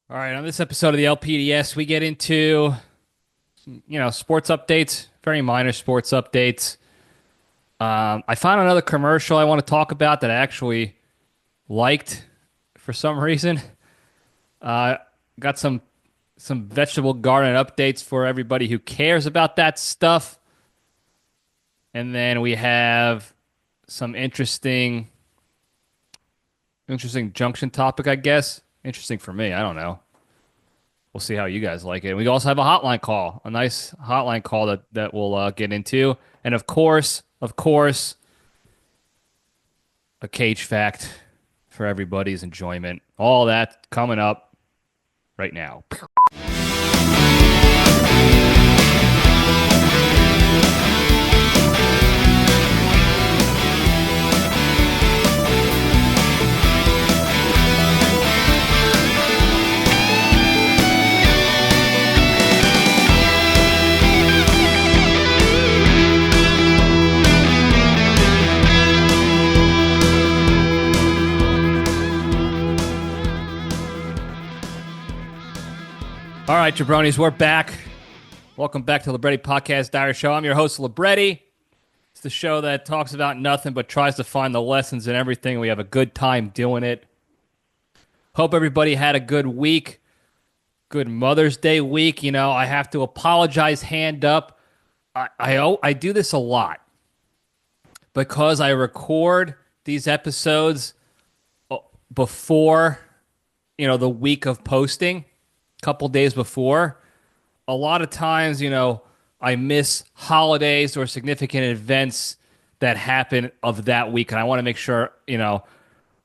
All right, on this episode of the LPDS, we get into, sports updates, very minor sports updates. I found another commercial I want to talk about that I actually liked for some reason. Uh, got some vegetable garden updates for everybody who cares about that stuff. And then we have some interesting junction topic, I guess. Interesting for me. I don't know. We'll see how you guys like it. We also have a hotline call, a nice hotline call that we'll get into, and of course, a cage fact for everybody's enjoyment. All that coming up right now. All right, Jabronis, we're back. Welcome back to Libretti Podcast Diary Show. I'm your host, Libretti. It's the show that talks about nothing but tries to find the lessons in everything. We have a good time doing it. Hope everybody had a good week. Good Mother's Day week. I have to apologize hand up. I do this a lot because I record these episodes before, the week of posting, a couple days before. A lot of times, I miss holidays or significant events that happen of that week, and I want to make sure,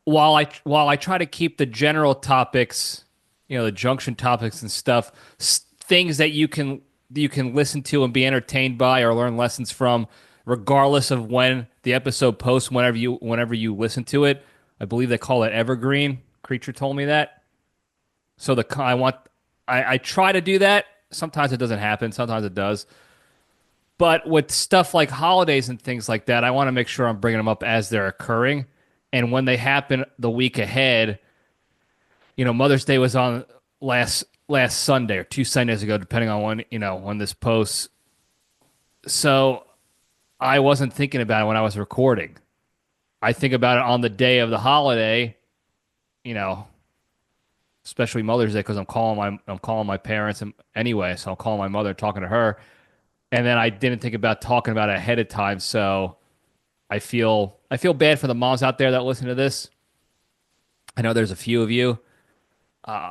while I try to keep the general topics, the junction topics and stuff, things that you can listen to and be entertained by or learn lessons from, regardless of when the episode posts. Whenever you listen to it, I believe they call it evergreen. Creature told me that. So I try to do that. Sometimes it doesn't happen. Sometimes it does. But with stuff like holidays and things like that, I want to make sure I'm bringing them up as they're occurring. And when they happen the week ahead, Mother's Day was on last Sunday or 2 Sundays ago, depending on when this posts. So I wasn't thinking about it when I was recording. I think about it on the day of the holiday, you know, especially Mother's Day, because I'm calling my parents anyway, so I'm calling my mother and talking to her, and then I didn't think about talking about it ahead of time, so I feel bad for the moms out there that listen to this. I know there's a few of you.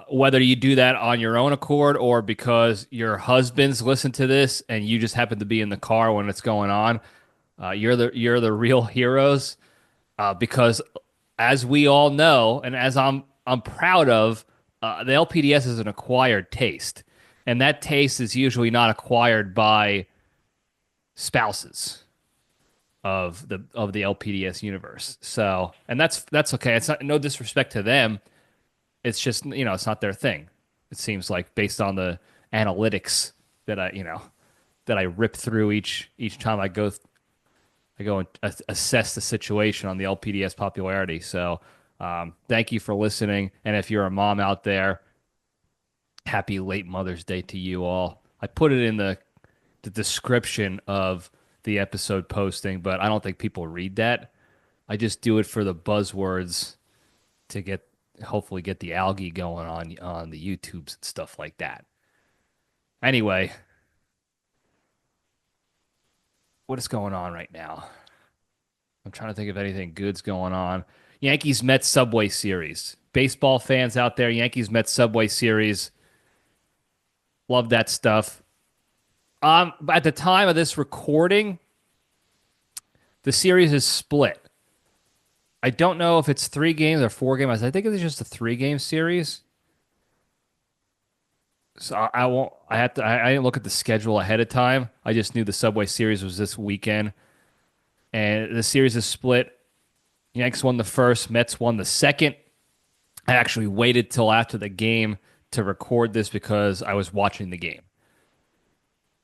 Whether you do that on your own accord or because your husbands listen to this and you just happen to be in the car when it's going on, you're the real heroes. Because as we all know, and as I'm proud of, the LPDS is an acquired taste, and that taste is usually not acquired by spouses of the LPDS universe. So, and that's okay. It's not no disrespect to them. It's just it's not their thing. It seems like based on the analytics that I rip through each time I go and assess the situation on the LPDS popularity. So, thank you for listening. And if you're a mom out there, happy late Mother's Day to you all. I put it in the description of the episode posting, but I don't think people read that. I just do it for the buzzwords to hopefully get the algae going on the YouTubes and stuff like that. Anyway, what is going on right now? I'm trying to think if anything good's going on. Yankees Mets Subway Series. Baseball fans out there, Yankees Mets Subway Series. Love that stuff. At the time of this recording, the series is split. I don't know if it's 3 games or 4 games. I think it's just a 3-game series. So I won't. I didn't look at the schedule ahead of time. I just knew the Subway Series was this weekend, and the series is split. Yanks won the first, Mets won the second. I actually waited till after the game to record this because I was watching the game.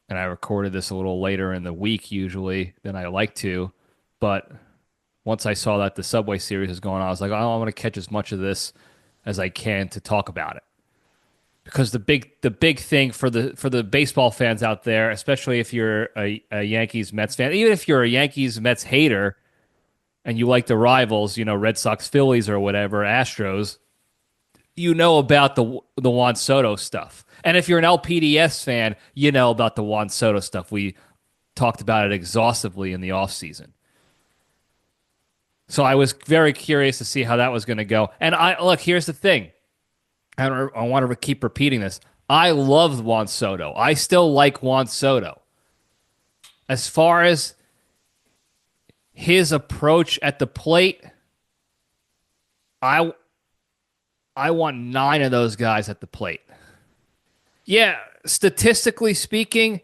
And I recorded this a little later in the week usually than I like to. But once I saw that the Subway Series is going on, I was like, oh, I want to catch as much of this as I can to talk about it. because the big thing for the baseball fans out there, especially if you're a Yankees Mets fan, even if you're a Yankees Mets hater and you like the rivals, Red Sox Phillies or whatever, Astros, you know about the Juan Soto stuff. And if you're an LPDS fan, you know about the Juan Soto stuff. We talked about it exhaustively in the offseason. So I was very curious to see how that was going to go. And look, here's the thing. I want to keep repeating this. I love Juan Soto. I still like Juan Soto. As far as his approach at the plate, I want 9 of those guys at the plate. Yeah, statistically speaking,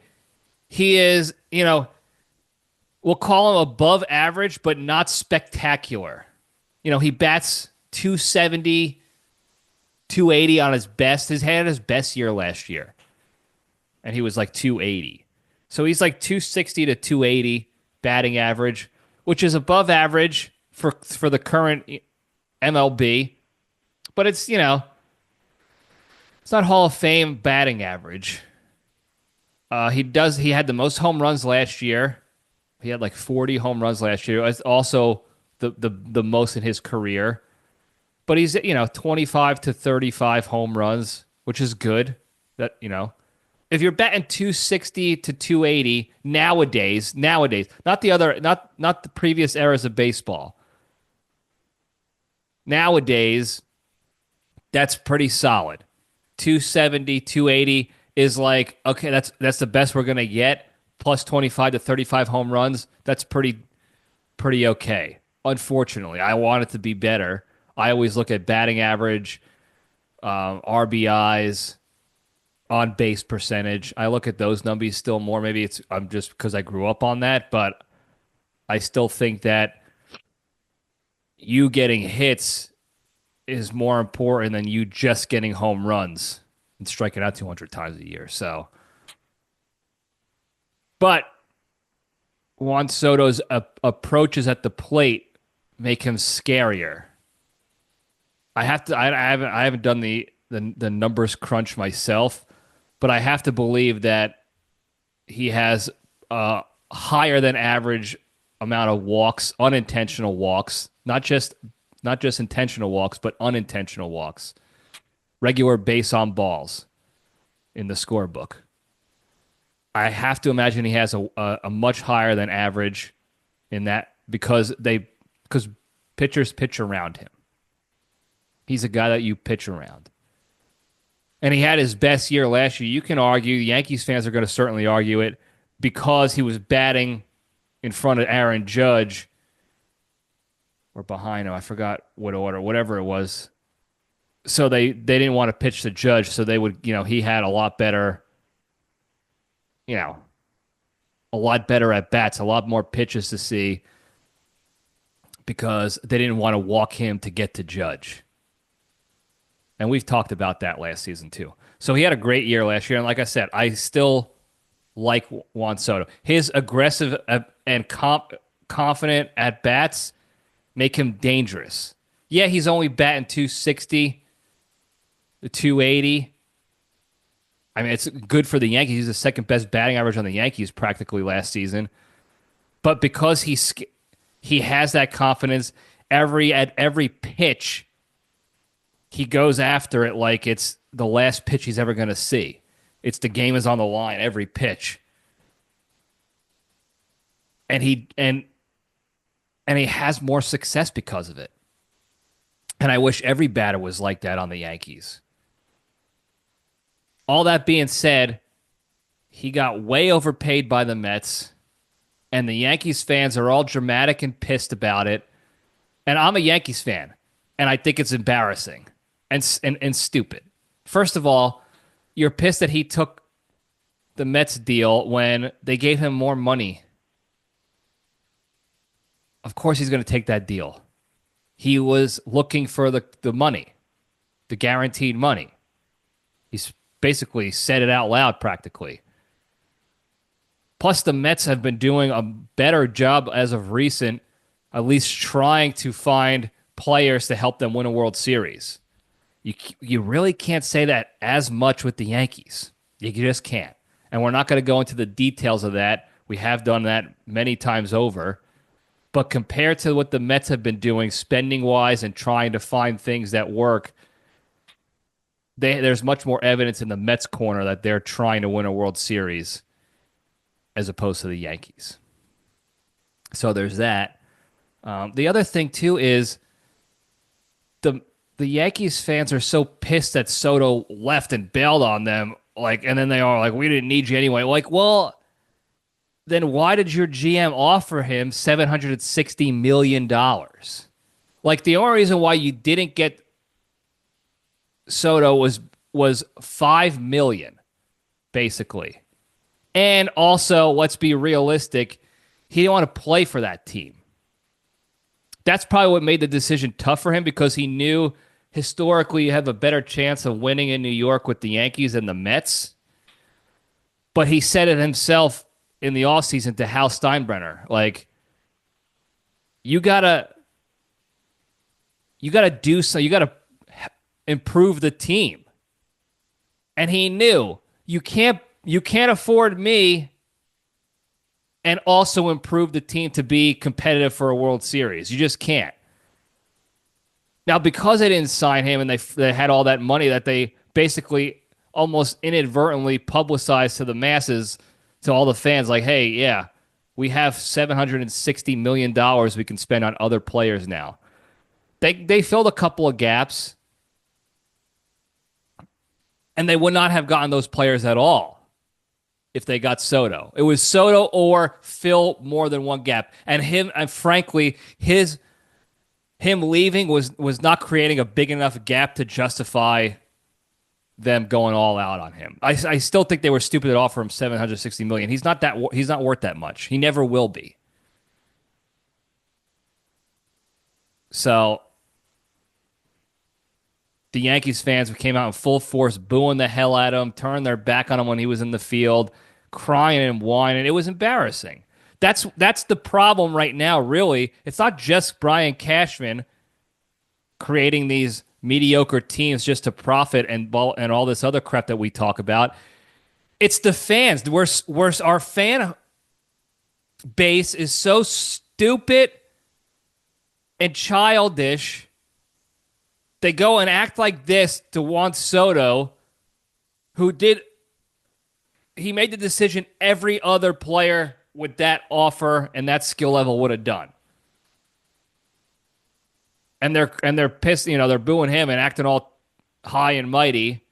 he is, we'll call him above average, but not spectacular. He bats 270, 280 on his best. He had his best year last year, and he was like 280. So he's like 260 to 280 batting average, which is above average for the current MLB. But it's, it's not Hall of Fame batting average. He had the most home runs last year. He had like 40 home runs last year. It's also the most in his career. But he's, 25 to 35 home runs, which is good. That, if you're batting 260 to 280 nowadays, not the previous eras of baseball. Nowadays, that's pretty solid. 270, 280 is like, okay, that's the best we're going to get. Plus 25 to 35 home runs. That's pretty okay. Unfortunately, I want it to be better. I always look at batting average, RBIs, on base percentage. I look at those numbers still more. Maybe I'm just because I grew up on that, but I still think that you getting hits is more important than you just getting home runs and striking out 200 times a year. So, but Juan Soto's approaches at the plate make him scarier. I haven't done the numbers crunch myself, but I have to believe that he has a higher than average amount of walks, unintentional walks, not just intentional walks, but unintentional walks, regular base on balls in the scorebook. I have to imagine he has a much higher than average in that because pitchers pitch around him. He's a guy that you pitch around. And he had his best year last year. You can argue, the Yankees fans are going to certainly argue it, because he was batting in front of Aaron Judge or behind him. I forgot what order, whatever it was. So they didn't want to pitch to Judge, so they would, he had a lot better, a lot better at bats, a lot more pitches to see because they didn't want to walk him to get to Judge. And we've talked about that last season too. So he had a great year last year. And like I said, I still like Juan Soto. His aggressive and confident at bats make him dangerous. Yeah, he's only batting 260 to 280. I mean, it's good for the Yankees. He's the second best batting average on the Yankees practically last season. But because he has that confidence, at every pitch, he goes after it like it's the last pitch he's ever going to see. It's the game is on the line every pitch. And he has more success because of it. And I wish every batter was like that on the Yankees. All that being said, he got way overpaid by the Mets, and the Yankees fans are all dramatic and pissed about it. And I'm a Yankees fan, and I think it's embarrassing and stupid. First of all, you're pissed that he took the Mets deal when they gave him more money. Of course he's going to take that deal. He was looking for the money, the guaranteed money. He's basically said it out loud practically. Plus, the Mets have been doing a better job as of recent, at least trying to find players to help them win a World Series. You really can't say that as much with the Yankees. You just can't. And we're not going to go into the details of that. We have done that many times over. But compared to what the Mets have been doing spending wise and trying to find things that work, there's much more evidence in the Mets corner that they're trying to win a World Series as opposed to the Yankees. So there's that. The other thing too is the Yankees fans are so pissed that Soto left and bailed on them, like, and then they are like, "We didn't need you anyway." Like, well, then why did your GM offer him $760 million? Like, the only reason why you didn't get Soto was 5 million, basically. And also, let's be realistic, he didn't want to play for that team. That's probably what made the decision tough for him, because he knew historically you have a better chance of winning in New York with the Yankees than the Mets. But he said it himself in the offseason to Hal Steinbrenner, like, you gotta do so, you gotta improve the team. And he knew you can't afford me and also improve the team to be competitive for a World Series. You just can't. Now, because they didn't sign him and they had all that money that they basically almost inadvertently publicized to the masses, to all the fans, like, hey, yeah, we have $760 million we can spend on other players now. They filled a couple of gaps, and they would not have gotten those players at all if they got Soto. It was Soto or fill more than one gap. And frankly, him leaving was not creating a big enough gap to justify them going all out on him. I still think they were stupid to offer him $760 million. He's not worth that much. He never will be. So the Yankees fans came out in full force, booing the hell at him, turned their back on him when he was in the field, crying and whining. It was embarrassing. That's the problem right now, really. It's not just Brian Cashman creating these mediocre teams just to profit and all this other crap that we talk about. It's the fans. Our fan base is so stupid and childish. They go and act like this to Juan Soto, he made the decision every other player with that offer and that skill level would have done. And they're pissed, they're booing him and acting all high and mighty.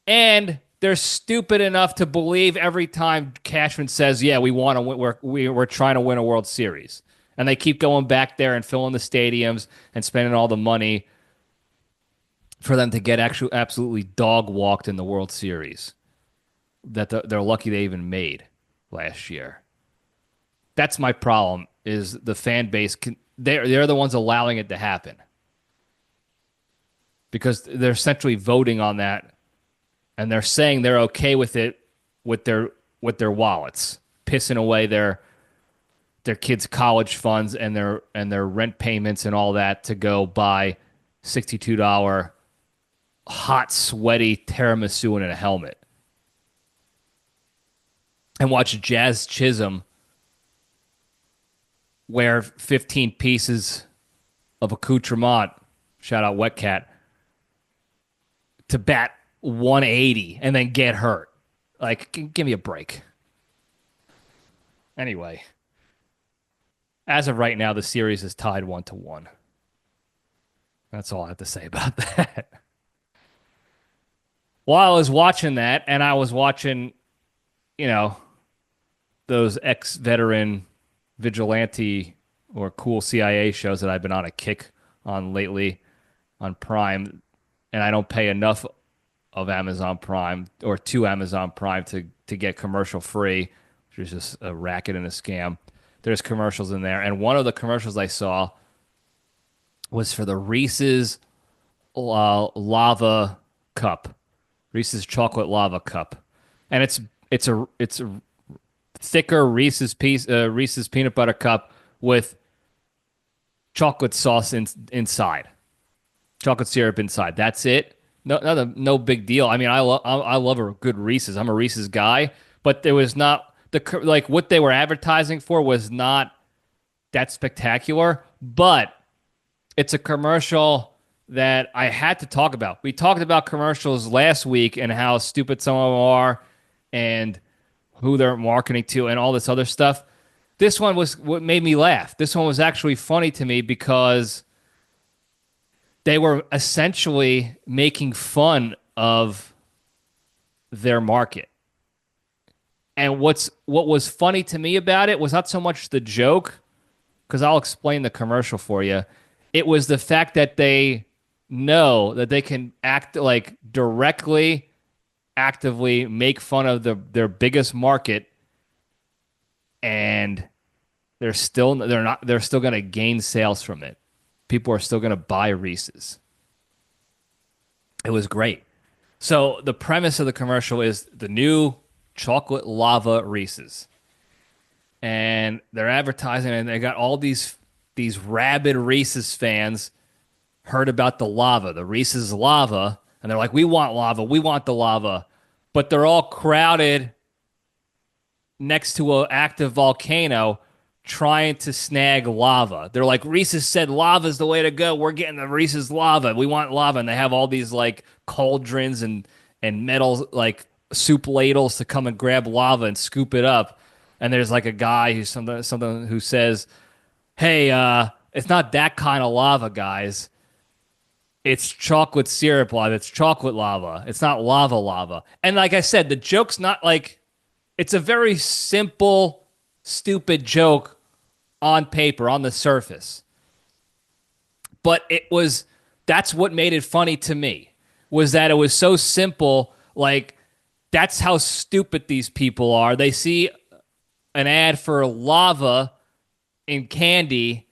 And they're stupid enough to believe every time Cashman says, "Yeah, we want to win, we're trying to win a World Series." And they keep going back there and filling the stadiums and spending all the money for them to get absolutely dog walked in the World Series that they're lucky they even made last year. That's my problem, is the fan base they're the ones allowing it to happen, because they're essentially voting on that, and they're saying they're okay with it with their wallets, pissing away their kids' college funds and their rent payments and all that to go buy $62 hot, sweaty tiramisu in a helmet and watch Jazz Chisholm wear 15 pieces of accoutrement, shout out Wet Cat, to bat 180 and then get hurt. Like, give me a break. Anyway, as of right now, the series is tied 1-1. That's all I have to say about that. While I was watching that, and I was watching, those ex-veteran vigilante or cool CIA shows that I've been on a kick on lately on Prime, and I don't pay enough of Amazon Prime or to Amazon Prime to get commercial free, which is just a racket and a scam. There's commercials in there, and one of the commercials I saw was for the Reese's lava cup, Reese's chocolate lava cup, and it's a thicker Reese's peanut butter cup with chocolate sauce inside. chocolate syrup inside. That's it. No big deal. I mean, I love a good Reese's. I'm a Reese's guy, but there was not like what they were advertising for was not that spectacular. But it's a commercial that I had to talk about. We talked about commercials last week and how stupid some of them are and who they're marketing to and all this other stuff. This one was what made me laugh. This one was actually funny to me because they were essentially making fun of their market. And what was funny to me about it was not so much the joke, because I'll explain the commercial for you. It was the fact that they know that they can act like directly, actively make fun of their biggest market, and they're still going to gain sales from it. People are still going to buy Reese's. It was great. So the premise of the commercial is the new chocolate lava Reese's. And they're advertising, and they got all these rabid Reese's fans heard about the lava, the Reese's lava, and they're like, we want lava, we want the lava. But they're all crowded next to an active volcano trying to snag lava. They're like, Reese's said lava's the way to go. We're getting the Reese's lava. We want lava. And they have all these like cauldrons and metal like soup ladles to come and grab lava and scoop it up. And there's like a guy who's something who says, hey, it's not that kind of lava, guys. It's chocolate syrup lava. It's chocolate lava. It's not lava. And like I said, the joke's not like, it's a very simple, stupid joke on paper, on the surface. But that's what made it funny to me, was that it was so simple. Like, that's how stupid these people are. They see an ad for lava in candy,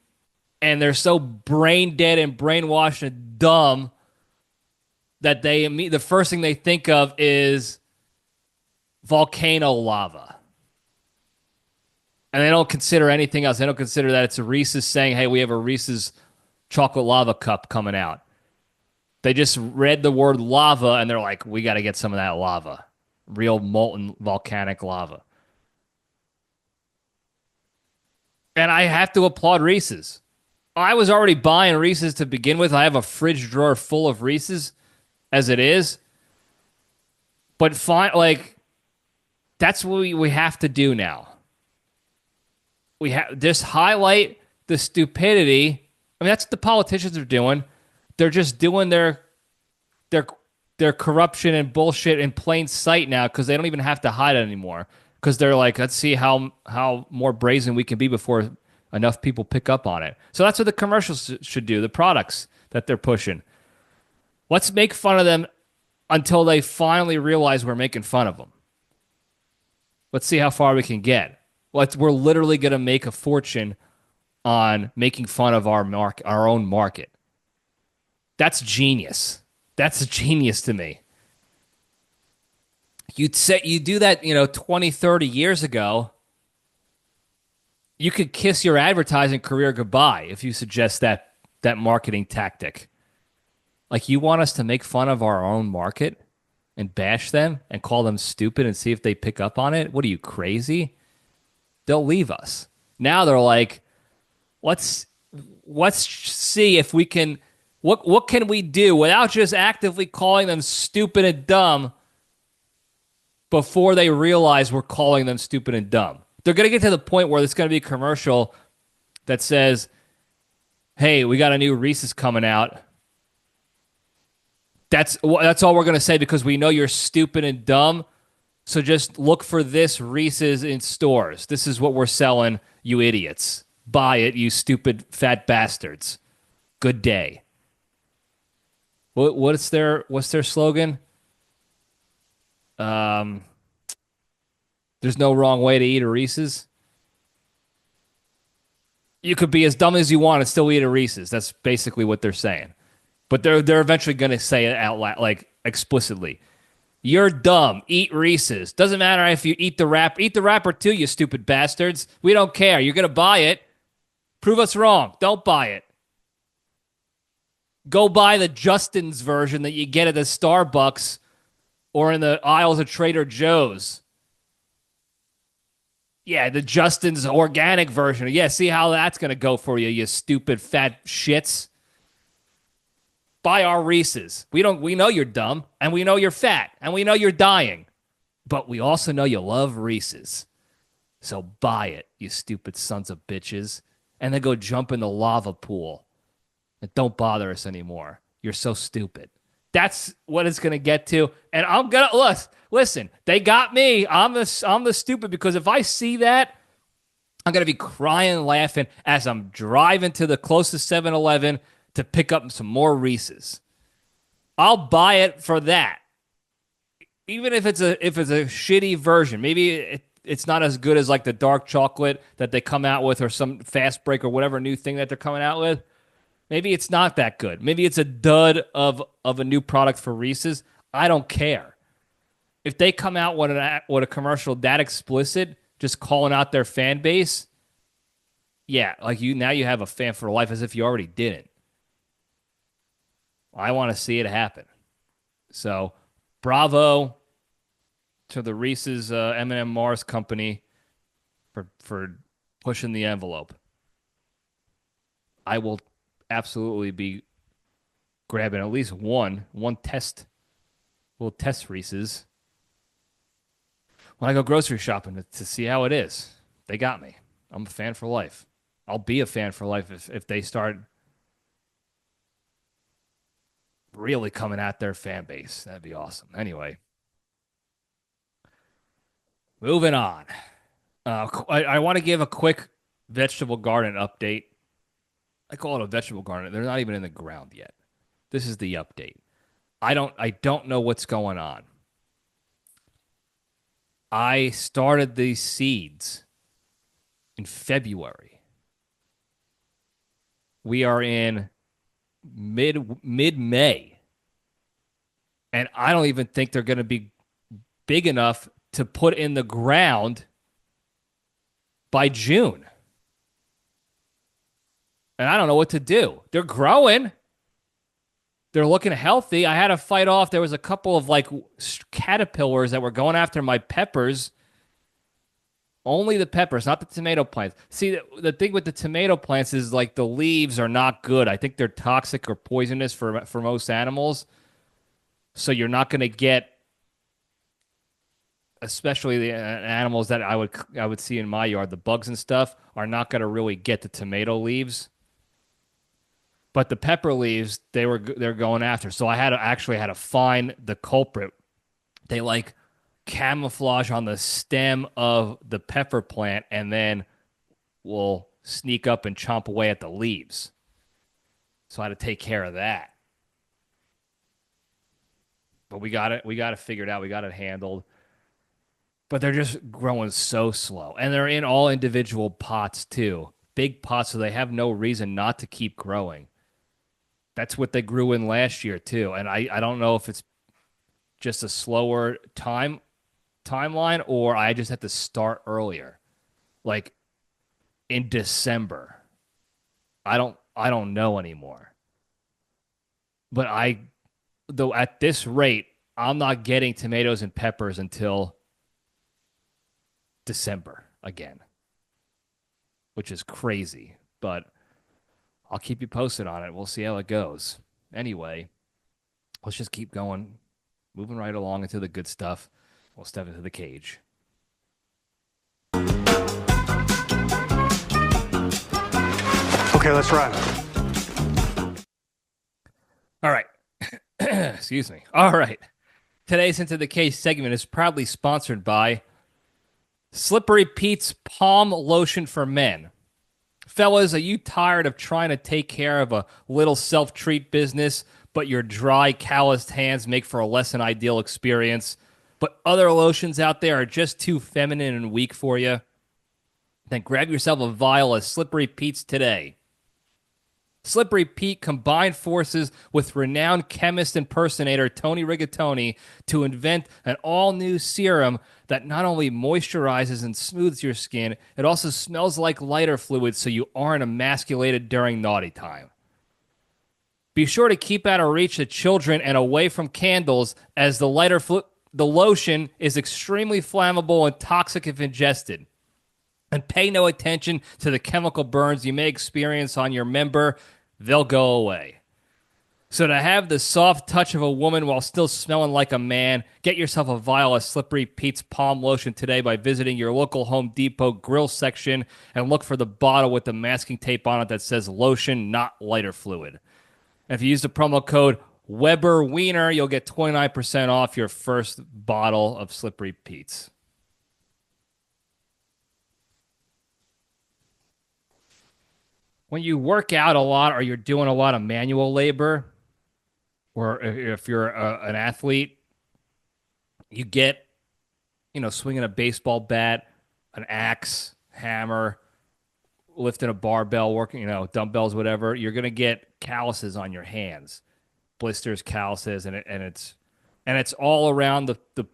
and they're so brain dead and brainwashed and dumb that the first thing they think of is volcano lava. And they don't consider anything else. They don't consider that it's a Reese's saying, hey, we have a Reese's chocolate lava cup coming out. They just read the word lava, and they're like, we got to get some of that lava. Real molten volcanic lava. And I have to applaud Reese's. I was already buying Reese's to begin with. I have a fridge drawer full of Reese's as it is. But that's what we have to do now. We have just highlight the stupidity. I mean, that's what the politicians are doing. They're just doing their corruption and bullshit in plain sight now, because they don't even have to hide it anymore. Because they're like, let's see how more brazen we can be before enough people pick up on it. So that's what the commercials should do. The products that they're pushing. Let's make fun of them until they finally realize we're making fun of them. Let's see how far we can get. We're literally going to make a fortune on making fun of our own market. That's genius. That's genius to me. You do that, 20, 30 years ago, you could kiss your advertising career goodbye if you suggest that marketing tactic. Like, you want us to make fun of our own market and bash them and call them stupid and see if they pick up on it? What are you, crazy? They'll leave us. Now they're like, let's see if we can, what can we do without just actively calling them stupid and dumb before they realize we're calling them stupid and dumb. They're going to get to the point where there's going to be a commercial that says, hey, we got a new Reese's coming out. That's all we're going to say, because we know you're stupid and dumb. So just look for this Reese's in stores. This is what we're selling, you idiots. Buy it, you stupid fat bastards. Good day. What's their slogan? There's no wrong way to eat a Reese's. You could be as dumb as you want and still eat a Reese's. That's basically what they're saying. But they're eventually going to say it out loud, like explicitly. You're dumb. Eat Reese's. Doesn't matter if you eat the wrapper. Eat the wrapper too, you stupid bastards. We don't care. You're going to buy it. Prove us wrong. Don't buy it. Go buy the Justin's version that you get at the Starbucks or in the aisles of Trader Joe's. Yeah, the Justin's organic version. Yeah, see how that's going to go for you, you stupid fat shits. Buy our Reese's. We know you're dumb, and we know you're fat, and we know you're dying. But we also know you love Reese's. So buy it, you stupid sons of bitches. And then go jump in the lava pool. And don't bother us anymore. You're so stupid. That's what it's going to get to. And I'm going to, listen, they got me. I'm the stupid, because if I see that, I'm going to be crying and laughing as I'm driving to the closest 7-Eleven to pick up some more Reese's. I'll buy it for that. Even if it's a shitty version. Maybe it's not as good as like the dark chocolate that they come out with, or some fast break or whatever new thing that they're coming out with. Maybe it's not that good. Maybe it's a dud of a new product for Reese's. I don't care. If they come out with a commercial that explicit, just calling out their fan base, yeah, like now you have a fan for life, as if you already didn't. I want to see it happen. So, bravo to the Reese's M&M Mars company for pushing the envelope. I will absolutely be grabbing at least one test. We'll test Reese's when I go grocery shopping to see how it is. They got me. I'm a fan for life. I'll be a fan for life if they start really coming at their fan base. That'd be awesome. Anyway, moving on. I want to give a quick vegetable garden update. I call it a vegetable garden. They're not even in the ground yet. This is the update. I don't know what's going on. I started these seeds in February. We are in mid-May. And I don't even think they're going to be big enough to put in the ground by June. And I don't know what to do. They're growing. They're looking healthy. I had to fight off. There was a couple of like caterpillars that were going after my peppers. Only the peppers, not the tomato plants. See, the thing with the tomato plants is like the leaves are not good. I think they're toxic or poisonous for most animals. So you're not going to get, especially the animals that I would see in my yard, the bugs and stuff are not going to really get the tomato leaves. But the pepper leaves, they're going after. So I had to find the culprit. They like camouflage on the stem of the pepper plant and then will sneak up and chomp away at the leaves. So I had to take care of that. But we got it figured out. We got it handled. But they're just growing so slow. And they're in all individual pots too. Big pots, so they have no reason not to keep growing. That's what they grew in last year too. And I don't know if it's just a slower timeline or I just have to start earlier. Like in December. I don't know anymore. But though at this rate, I'm not getting tomatoes and peppers until December again, which is crazy, but I'll keep you posted on it. We'll see how it goes. Anyway, let's just keep going, moving right along into the good stuff. We'll step into the cage. Okay, let's run. All right. Excuse me. All right. Today's Into the Cage segment is proudly sponsored by Slippery Pete's Palm Lotion for Men. Fellas, are you tired of trying to take care of a little self-treat business, but your dry, calloused hands make for a less than ideal experience, but other lotions out there are just too feminine and weak for you? Then grab yourself a vial of Slippery Pete's today. Slippery Pete combined forces with renowned chemist impersonator Tony Rigatoni to invent an all-new serum that not only moisturizes and smooths your skin, it also smells like lighter fluid so you aren't emasculated during naughty time. Be sure to keep out of reach of children and away from candles, as the lotion is extremely flammable and toxic if ingested. And pay no attention to the chemical burns you may experience on your member. They'll go away. So to have the soft touch of a woman while still smelling like a man, get yourself a vial of Slippery Pete's Palm Lotion today by visiting your local Home Depot grill section and look for the bottle with the masking tape on it that says lotion, not lighter fluid. And if you use the promo code Weber Wiener, you'll get 29% off your first bottle of Slippery Pete's. When you work out a lot or you're doing a lot of manual labor, or if you're an athlete, you get, swinging a baseball bat, an axe, hammer, lifting a barbell, working, dumbbells, whatever, you're going to get calluses on your hands, blisters, calluses, and it's all around the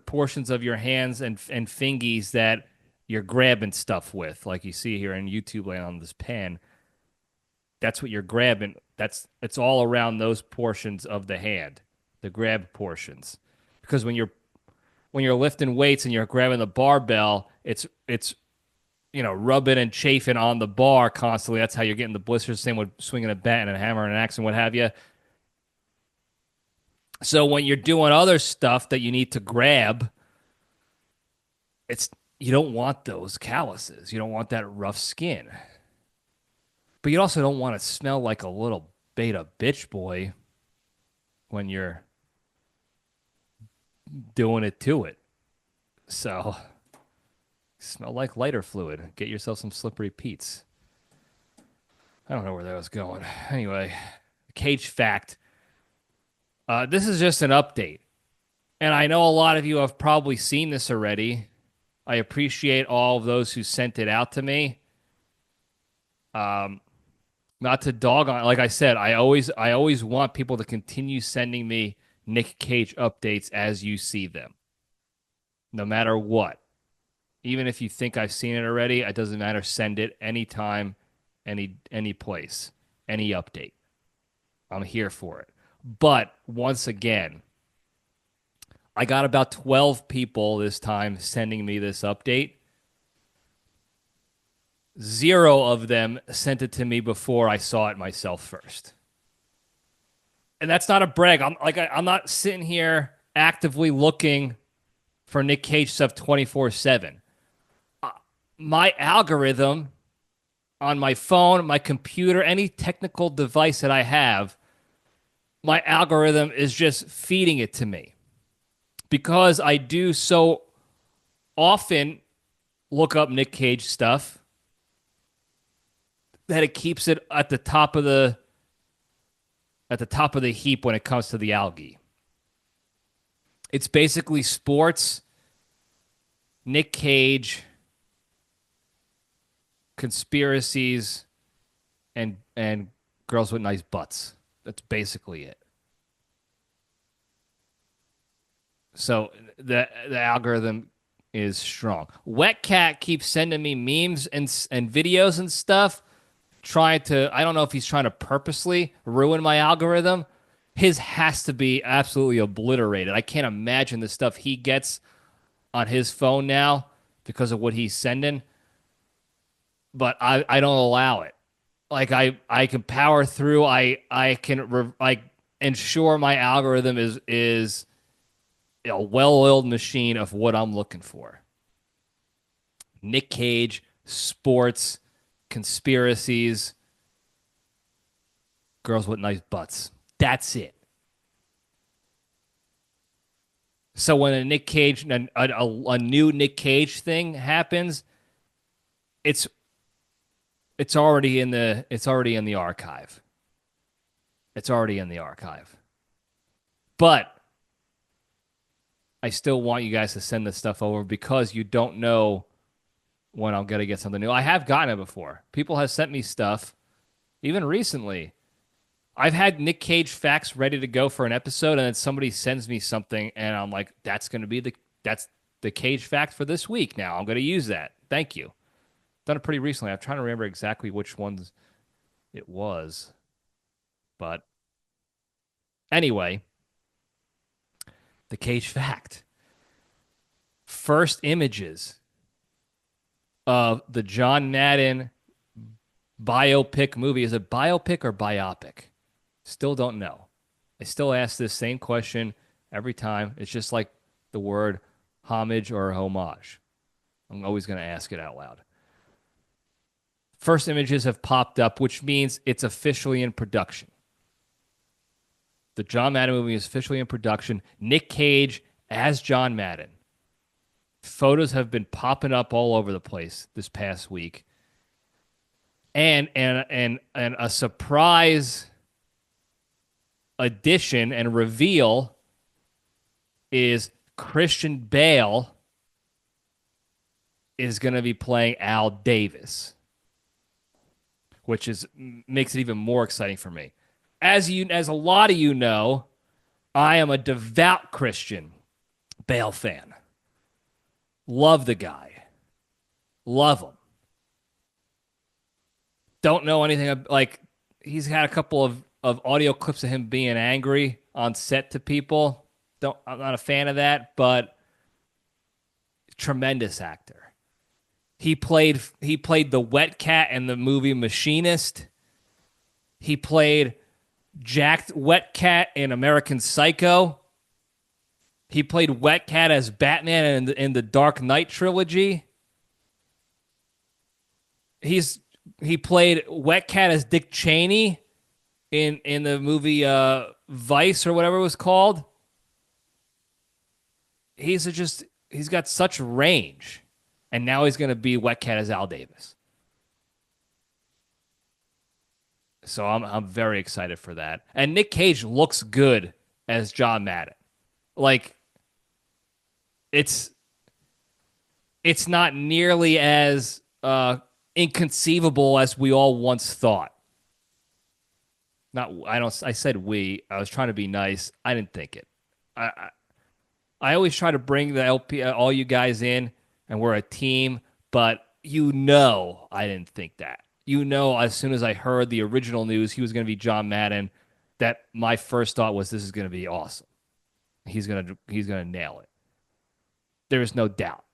portions of your hands and fingies that you're grabbing stuff with, like you see here in YouTube land on this pen. That's what you're grabbing. It's all around those portions of the hand, the grab portions. Because when you're lifting weights and you're grabbing the barbell, it's rubbing and chafing on the bar constantly. That's how you're getting the blisters. Same with swinging a bat and a hammer and an axe and what have you. So when you're doing other stuff that you need to grab, you don't want those calluses. You don't want that rough skin. But you also don't want to smell like a little beta bitch boy when you're doing it to it. So, smell like lighter fluid. Get yourself some Slippery Pete's. I don't know where that was going. Anyway, Cage fact. This is just an update. And I know a lot of you have probably seen this already. I appreciate all of those who sent it out to me. Not to dog on, like I said, I always want people to continue sending me Nic Cage updates as you see them, no matter what. Even if you think I've seen it already, it doesn't matter. Send it anytime, any place, any update. I'm here for it. But once again, I got about 12 people this time sending me this update. 0 of them sent it to me before I saw it myself first. And that's not a brag. I'm not sitting here actively looking for Nic Cage stuff 24/7. My algorithm on my phone, my computer, any technical device that I have, my algorithm is just feeding it to me. Because I do so often look up Nic Cage stuff, that it keeps it at the top of the heap when it comes to the algae. It's basically sports, Nic Cage, conspiracies, and girls with nice butts. That's basically it. So the algorithm is strong. Wet Cat keeps sending me memes and videos and stuff, trying to, I don't know if he's trying to purposely ruin my algorithm. His has to be absolutely obliterated. I can't imagine the stuff he gets on his phone now because of what he's sending. But I don't allow it. Like I can power through. I can ensure my algorithm is a well-oiled machine of what I'm looking for. Nic Cage, sports, conspiracies, girls with nice butts. That's it. So when a Nic Cage, a new Nic Cage thing happens, it's already in the archive. It's already in the archive. But I still want you guys to send this stuff over because you don't know when I'm going to get something new. I have gotten it before. People have sent me stuff, even recently. I've had Nic Cage facts ready to go for an episode, and then somebody sends me something, and I'm like, that's the Cage fact for this week now. I'm going to use that. Thank you. Done it pretty recently. I'm trying to remember exactly which ones it was. But anyway, the Cage fact. First images of the John Madden biopic movie. Is it biopic or biopic? Still don't know. I still ask this same question every time. It's just like the word homage or homage. I'm always going to ask it out loud. First images have popped up, which means it's officially in production. The John Madden movie is officially in production. Nic Cage as John Madden. Photos have been popping up all over the place this past week. And a surprise addition and reveal is Christian Bale is going to be playing Al Davis, which makes it even more exciting for me. As a lot of you know, I am a devout Christian Bale fan. Love the guy. Love him. Don't know anything like he's had a couple of audio clips of him being angry on set to people. I'm not a fan of that, but tremendous actor. He played the wet cat in the movie Machinist. He played Jack Wet Cat in American Psycho. He played Wet Cat as Batman in the Dark Knight trilogy. He played Wet Cat as Dick Cheney in the movie Vice or whatever it was called. He's got such range, and now he's going to be Wet Cat as Al Davis. So I'm very excited for that. And Nic Cage looks good as John Madden. Like it's not nearly as inconceivable as we all once thought. I said we. I was trying to be nice. I didn't think it. I always try to bring the all you guys in, and we're a team. But I didn't think that. As soon as I heard the original news, he was going to be John Madden. That my first thought was, this is going to be awesome. He's gonna nail it. There's no doubt.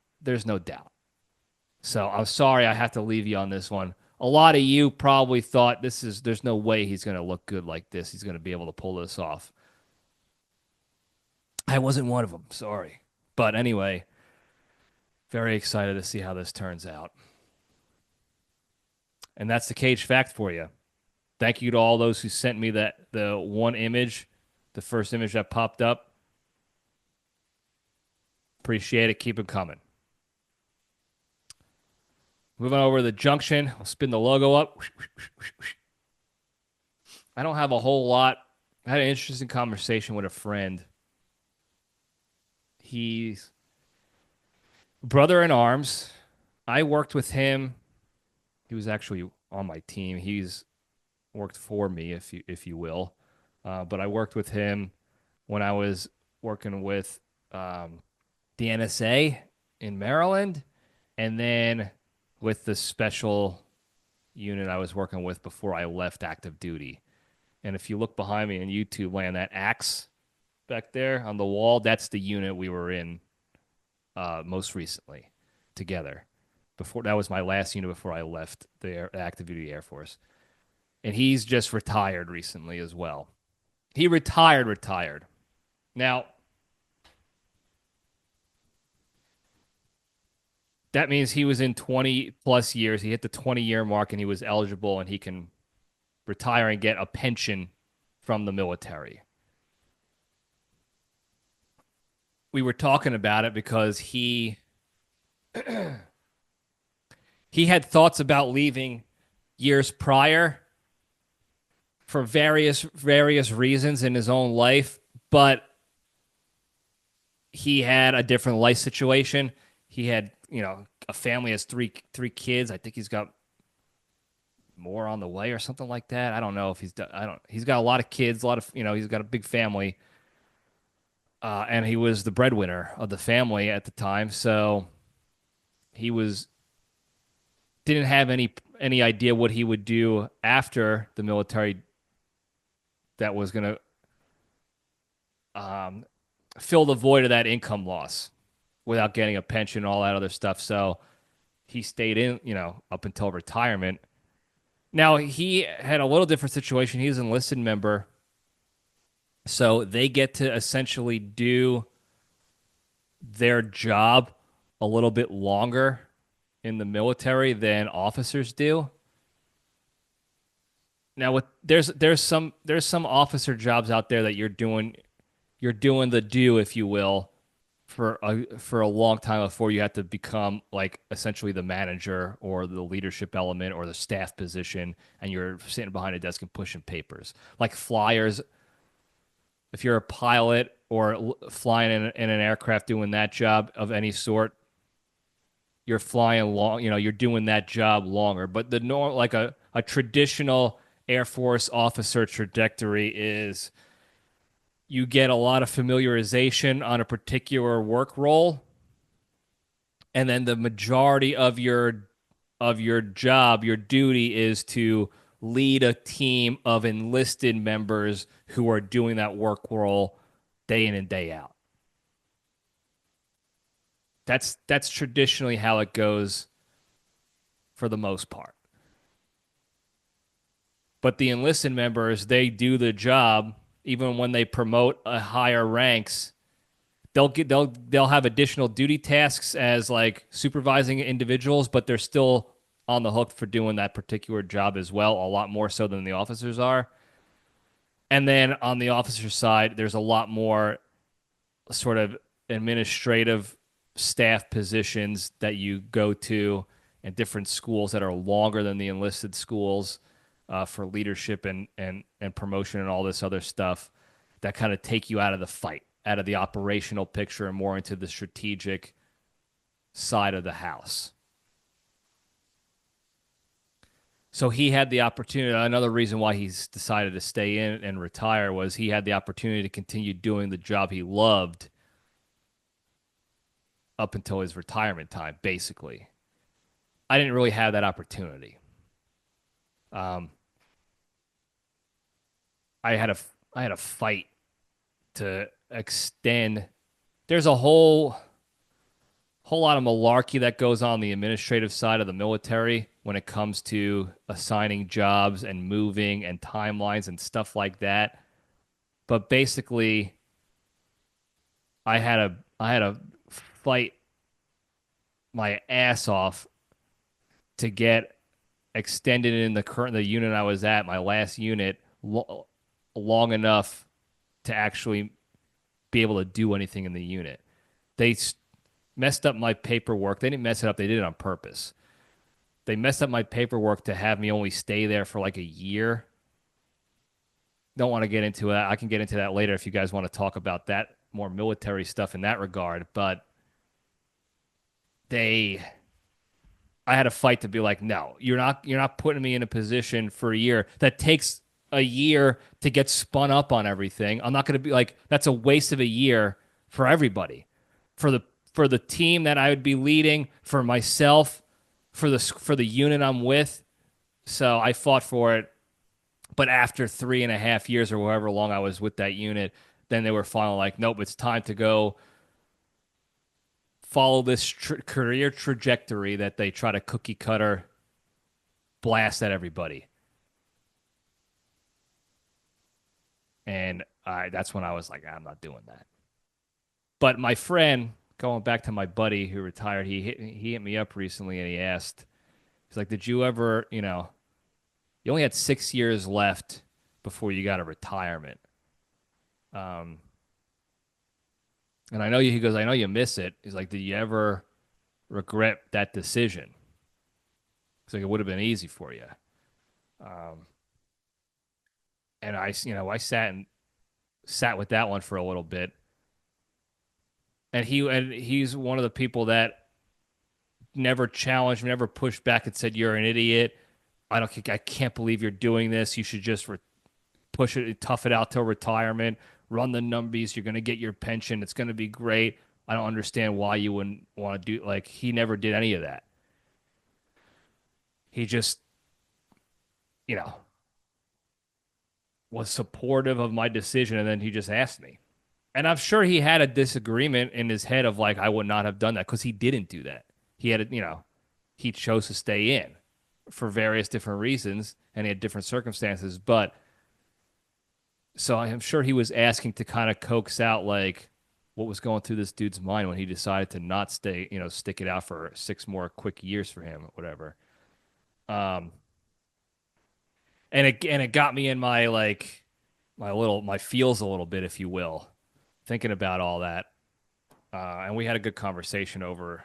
So I'm sorry I have to leave you on this one. A lot of you probably thought there's no way he's going to look good like this. He's going to be able to pull this off. I wasn't one of them. Sorry. But anyway, very excited to see how this turns out. And that's the Cage fact for you. Thank you to all those who sent me the one image, the first image that popped up. Appreciate it. Keep it coming. Moving over to the Junction. I'll spin the logo up. I don't have a whole lot. I had an interesting conversation with a friend. He's brother in arms. I worked with him. He was actually on my team. He's worked for me, if you will. But I worked with him when I was working with the NSA in Maryland, and then with the special unit I was working with before I left active duty. And if you look behind me on YouTube land, that axe back there on the wall, that's the unit we were in most recently together. That was my last unit before I left the active duty Air Force. And he's just retired recently as well. He retired. Now, that means he was in 20 plus years. He hit the 20-year mark and he was eligible, and he can retire and get a pension from the military. We were talking about it because he had thoughts about leaving years prior for various reasons in his own life, but he had a different life situation. He had, a family, has three kids. I think he's got more on the way or something like that. I don't know if he's got a lot of kids, he's got a big family. And he was the breadwinner of the family at the time. So he didn't have any idea what he would do after the military that was going to fill the void of that income loss without getting a pension and all that other stuff. So he stayed in, up until retirement. Now, he had a little different situation. He's an enlisted member. So they get to essentially do their job a little bit longer in the military than officers do. Now, there's some officer jobs out there that you're doing the do, if you will, for a long time before you have to become like essentially the manager or the leadership element or the staff position, and you're sitting behind a desk and pushing papers like flyers. If you're a pilot or flying in an aircraft doing that job of any sort, you're flying long, you're doing that job longer. But the norm, like a traditional Air Force officer trajectory is you get a lot of familiarization on a particular work role, and then the majority of your job, your duty is to lead a team of enlisted members who are doing that work role day in and day out. That's traditionally how it goes for the most part. But the enlisted members, they do the job even when they promote a higher ranks. They'll have additional duty tasks as like supervising individuals, but they're still on the hook for doing that particular job as well, a lot more so than the officers are. And then on the officer side, there's a lot more sort of administrative staff positions that you go to in different schools that are longer than the enlisted schools, for leadership and promotion and all this other stuff that kind of take you out of the fight, out of the operational picture, and more into the strategic side of the house. So he had the opportunity. Another reason why he's decided to stay in and retire was he had the opportunity to continue doing the job he loved up until his retirement time, basically. I didn't really have that opportunity. Um, I had a I had a fight to extend. There's a whole lot of malarkey that goes on the administrative side of the military when it comes to assigning jobs and moving and timelines and stuff like that. But basically, I had a fight my ass off to get extended in the unit I was at, my last unit, long enough to actually be able to do anything in the unit. They messed up my paperwork. They didn't mess it up. They did it on purpose. They messed up my paperwork to have me only stay there for like a year. Don't want to get into that. I can get into that later if you guys want to talk about that more military stuff in that regard. But I had a fight to be like, no, you're not putting me in a position for a year that takes a year to get spun up on everything. I'm not going to be like, that's a waste of a year for everybody, for the team that I would be leading, for myself, for the unit I'm with. So I fought for it. But after 3.5 years or however long I was with that unit, then they were finally like, nope, it's time to go follow this career trajectory that they try to cookie cutter blast at everybody. And that's when I was like, I'm not doing that. But my friend, going back to my buddy who retired, he hit me up recently and he asked, he's like, did you ever, you only had 6 years left before you got a retirement. Um, and he goes, I know you miss it. He's like, did you ever regret that decision? He's like, it would have been easy for you. Um, and I sat with that one for a little bit. And he's one of the people that never challenged, never pushed back and said, you're an idiot. I can't believe you're doing this. You should just push it, tough it out till retirement, run the numbers. You're going to get your pension. It's going to be great. I don't understand why you wouldn't want to do, like, he never did any of that. He just, you know, was supportive of my decision, and then he just asked me. And I'm sure he had a disagreement in his head of like, I would not have done that because he didn't do that. He had, he chose to stay in for various different reasons and he had different circumstances. But so I'm sure he was asking to kind of coax out like what was going through this dude's mind when he decided to not stay, stick it out for 6 more quick years for him or whatever. Um, and it got me in my like my feels a little bit, if you will, thinking about all that. And we had a good conversation over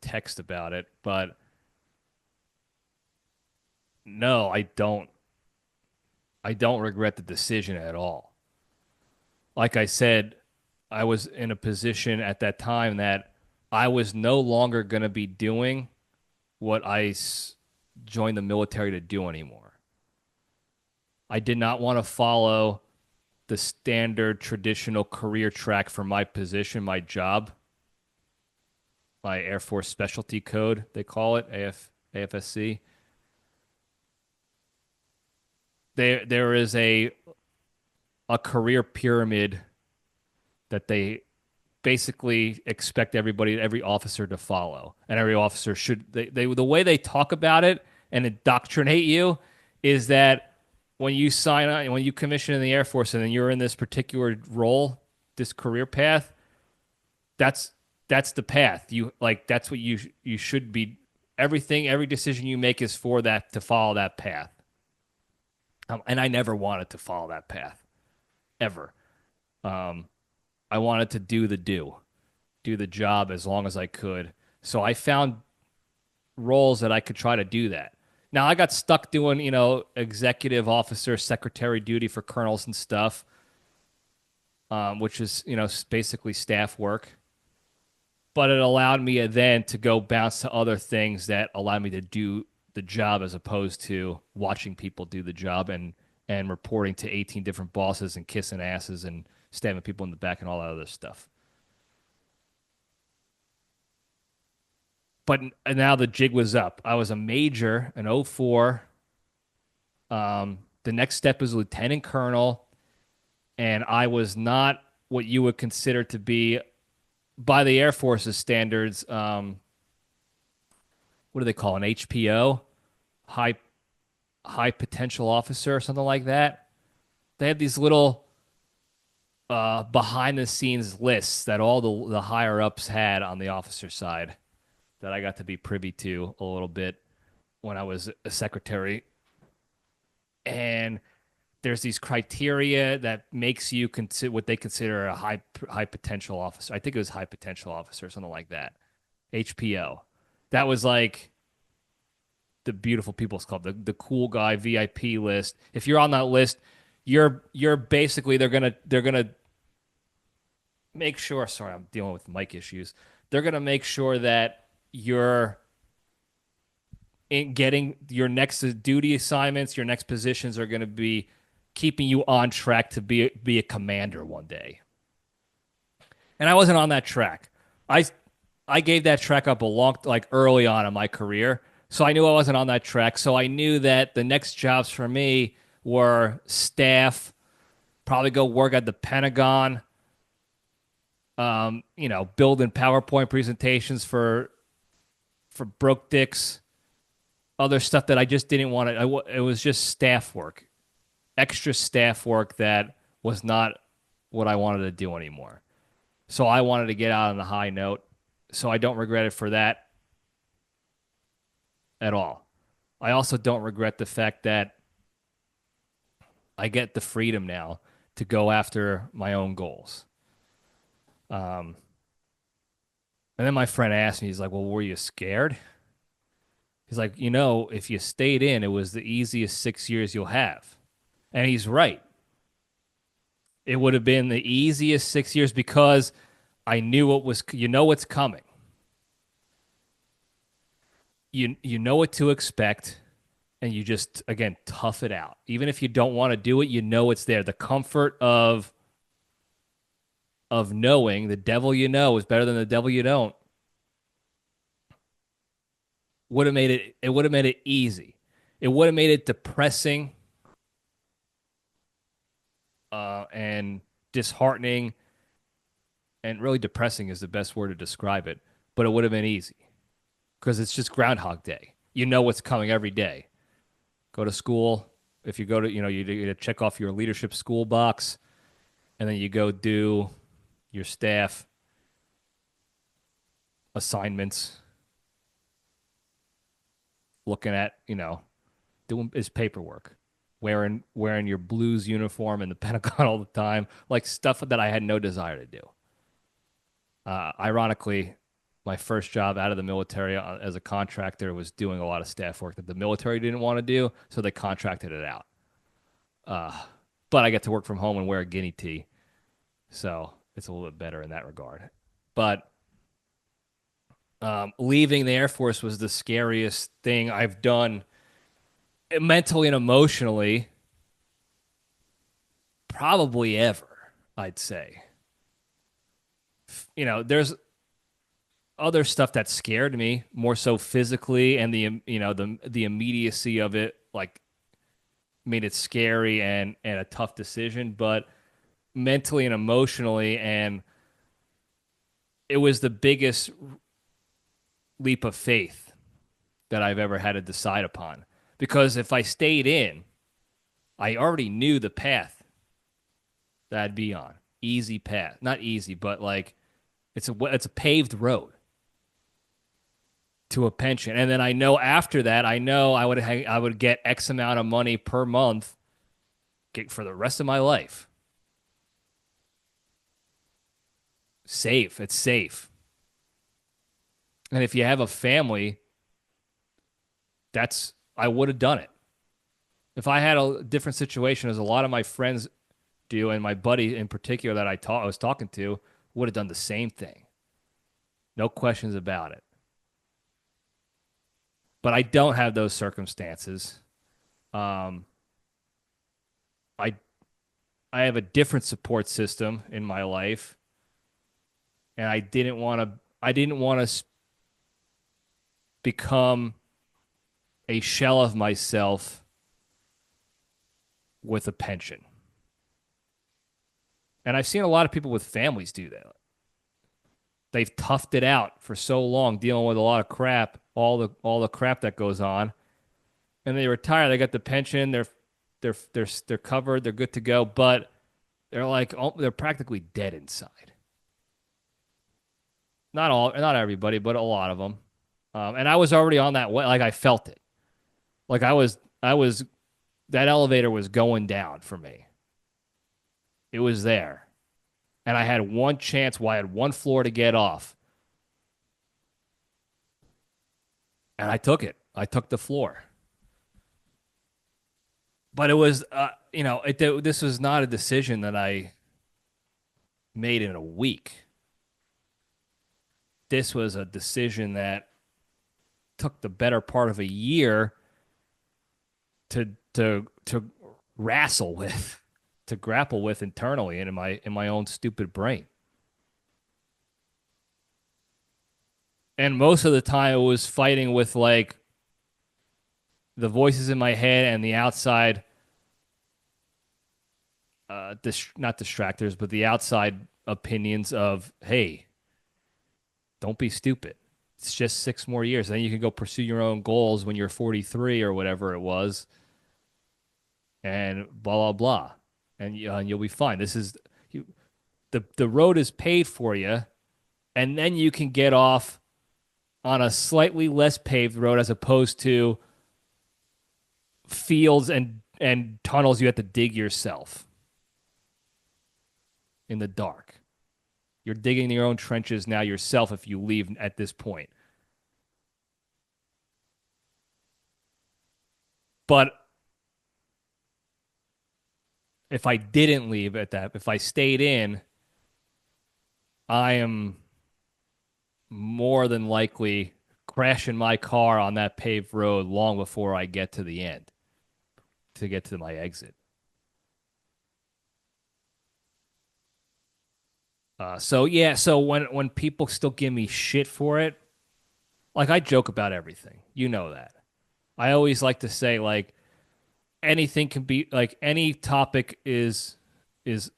text about it. But no, I don't regret the decision at all. Like I said, I was in a position at that time that I was no longer going to be doing what joined the military to do anymore. I did not want to follow the standard traditional career track for my position, my job, my Air Force Specialty Code, they call it, AFSC. There is a career pyramid that they basically expect every officer to follow, and every officer should. The way they talk about it and indoctrinate you is that when you sign on, when you commission in the Air Force, and then you're in this particular role, this career path, that's the path. That's what you should be. Every decision you make is for that to follow that path. And I never wanted to follow that path, ever. I wanted to do the job as long as I could. So I found roles that I could try to do that. Now I got stuck doing, executive officer, secretary duty for colonels and stuff, which is, basically staff work. But it allowed me then to go bounce to other things that allowed me to do the job as opposed to watching people do the job and reporting to 18 different bosses and kissing asses and stabbing people in the back and all that other stuff. But now the jig was up. I was a major in '04. The next step is lieutenant colonel, and I was not what you would consider to be, by the Air Force's standards, what do they call an HPO, high potential officer or something like that. They have these little behind the scenes lists that all the higher ups had on the officer side that I got to be privy to a little bit when I was a secretary. And there's these criteria that makes you consider what they consider a high potential officer. I think it was high potential officer, something like that. HPO. That was like the beautiful people's club, the cool guy VIP list. If you're on that list, you're basically they're gonna make sure. Sorry, I'm dealing with mic issues. They're gonna make sure that you're in getting your next duty assignments, your next positions are gonna be keeping you on track to be a commander one day. And I wasn't on that track. I gave that track up early on in my career. So I knew I wasn't on that track. So I knew that the next jobs for me were staff, probably go work at the Pentagon, building PowerPoint presentations for broke dicks, other stuff that I just didn't want to. It was just staff work, extra staff work that was not what I wanted to do anymore. So I wanted to get out on a high note. So I don't regret it for that at all. I also don't regret the fact that I get the freedom now to go after my own goals. And then my friend asked me, he's like, well, were you scared? He's like, if you stayed in, it was the easiest 6 years you'll have. And he's right. It would have been the easiest 6 years because I knew what's coming. You know what to expect, and you just, again, tough it out. Even if you don't want to do it, it's there. The comfort of knowing the devil you know is better than the devil you don't would have made it would have made it easy. It would have made it depressing and disheartening and really depressing is the best word to describe it. But it would have been easy because it's just Groundhog Day. You know what's coming every day. Go to school. If you go to, you check off your leadership school box, and then you go do your staff assignments, looking at, doing his paperwork, wearing your Blues uniform in the Pentagon all the time, like stuff that I had no desire to do. Ironically, my first job out of the military as a contractor was doing a lot of staff work that the military didn't want to do, so they contracted it out. But I get to work from home and wear a guinea tee, so it's a little bit better in that regard. But leaving the Air Force was the scariest thing I've done mentally and emotionally, probably ever, I'd say. There's other stuff that scared me more so physically, and the immediacy of it like made it scary and a tough decision, but mentally and emotionally, and it was the biggest leap of faith that I've ever had to decide upon. Because if I stayed in, I already knew the path that I'd be on. Easy path. Not easy, but like it's a paved road to a pension. And then I know after that, I would get X amount of money per month for the rest of my life. Safe. It's safe. And if you have a family, I would have done it. If I had a different situation, as a lot of my friends do, and my buddy in particular that I was talking to, would have done the same thing. No questions about it. But I don't have those circumstances. I have a different support system in my life, and I didn't want to become a shell of myself with a pension. And I've seen a lot of people with families do that. They've toughed it out for so long, dealing with a lot of crap, all the crap that goes on, and they retire. They got the pension. They're covered. They're good to go. But they're practically dead inside. Not everybody, but a lot of them. And I was already on that way. Like I felt it. Like I was. That elevator was going down for me. It was there. And I had one chance. I had one floor to get off. And I took it. I took the floor. But it was, this was not a decision that I made in a week. This was a decision that took the better part of a year to wrestle with, to grapple with internally and in my own stupid brain. And most of the time it was fighting with like the voices in my head and the outside not distractors, but the outside opinions of, hey, don't be stupid. It's just 6 more years. Then you can go pursue your own goals when you're 43 or whatever it was. And blah, blah, blah. And you'll be fine. The road is paved for you. And then you can get off on a slightly less paved road as opposed to fields and tunnels you have to dig yourself in the dark. You're digging your own trenches now yourself if you leave at this point. But if I didn't leave if I stayed in, I am more than likely crashing my car on that paved road long before I get to the end, to get to my exit. So when people still give me shit for it, like I joke about everything. You know that. I always like to say like anything can be like any topic is is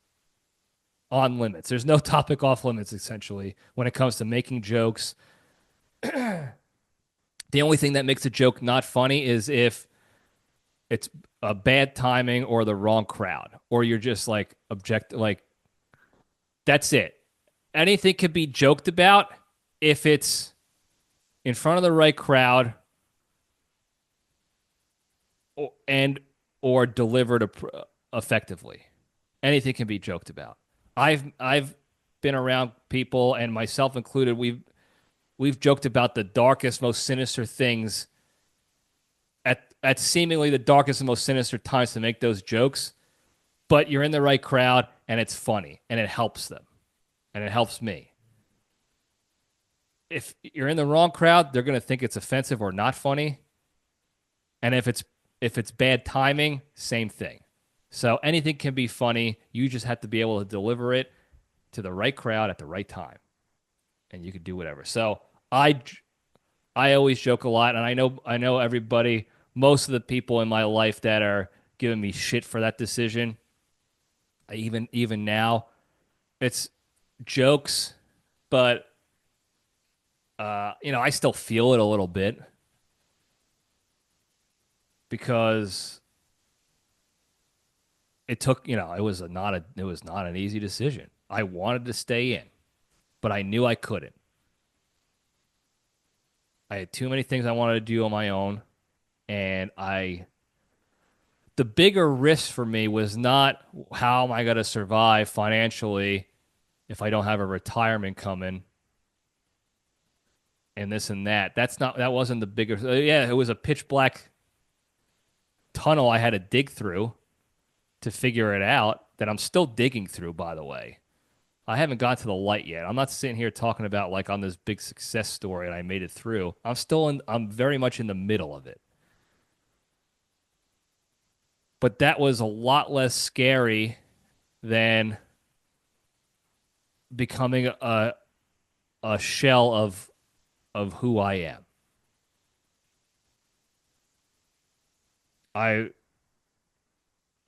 on limits. There's no topic off limits essentially when it comes to making jokes. The only thing that makes a joke not funny is if it's a bad timing or the wrong crowd, or you're just like object like that's it. Anything can be joked about if it's in front of the right crowd and or delivered effectively. Anything can be joked about. I've been around people, and myself included. We've joked about the darkest, most sinister things at seemingly the darkest and most sinister times to make those jokes. But you're in the right crowd, and it's funny, and it helps them, and it helps me. If you're in the wrong crowd, they're going to think it's offensive or not funny. And if it's bad timing, same thing. So anything can be funny. You just have to be able to deliver it to the right crowd at the right time, and you can do whatever. So I always joke a lot, and I know everybody, most of the people in my life that are giving me shit for that decision. Even now, it's jokes, but I still feel it a little bit because it took, it was not an easy decision. I wanted to stay in, but I knew I couldn't. I had too many things I wanted to do on my own, and the bigger risk for me was not how am I going to survive financially if I don't have a retirement coming and this and that. That wasn't the bigger. Yeah, it was a pitch black tunnel I had to dig through to figure it out that I'm still digging through, by the way. I haven't got to the light yet. I'm not sitting here talking about like on this big success story and I made it through. I'm very much in the middle of it. But that was a lot less scary than becoming a shell of who I am.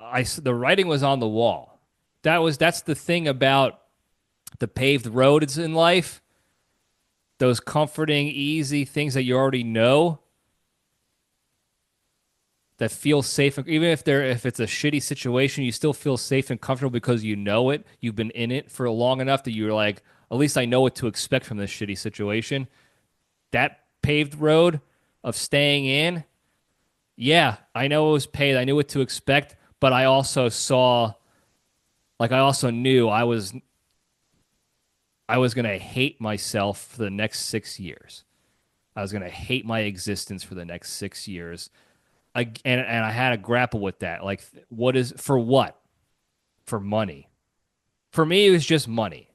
The writing was on the wall. That's the thing about the paved roads in life. Those comforting, easy things that you already know that feel safe, even if it's a shitty situation, you still feel safe and comfortable because you know it. You've been in it for long enough that you're like, at least I know what to expect from this shitty situation. That paved road of staying in, yeah, I know it was paved. I knew what to expect, but I also knew I was going to hate myself for the next 6 years. I was going to hate my existence for the next 6 years. And I had to grapple with that. Like, for what? For money. For me, it was just money.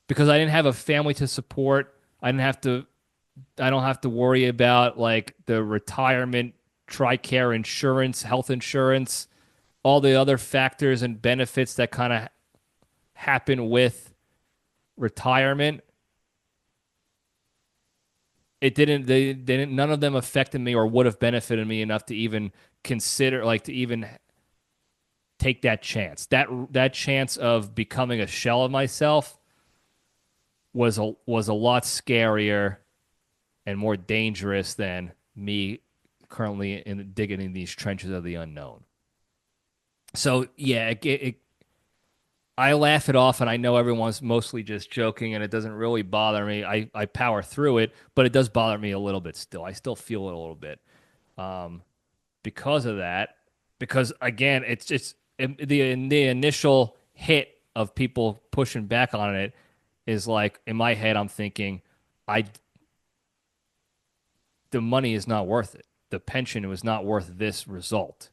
Because I didn't have a family to support. I don't have to worry about like the retirement, TRICARE insurance, health insurance, all the other factors and benefits that kind of happen with retirement. None of them affected me or would have benefited me enough to even consider, like to even take that chance. That chance of becoming a shell of myself was a lot scarier and more dangerous than me currently digging in these trenches of the unknown. So yeah, I laugh it off, and I know everyone's mostly just joking, and it doesn't really bother me. I power through it, but it does bother me a little bit still. I still feel it a little bit because of that. Because again, it's just the initial hit of people pushing back on it is like in my head, I'm thinking, the money is not worth it. The pension was not worth this result.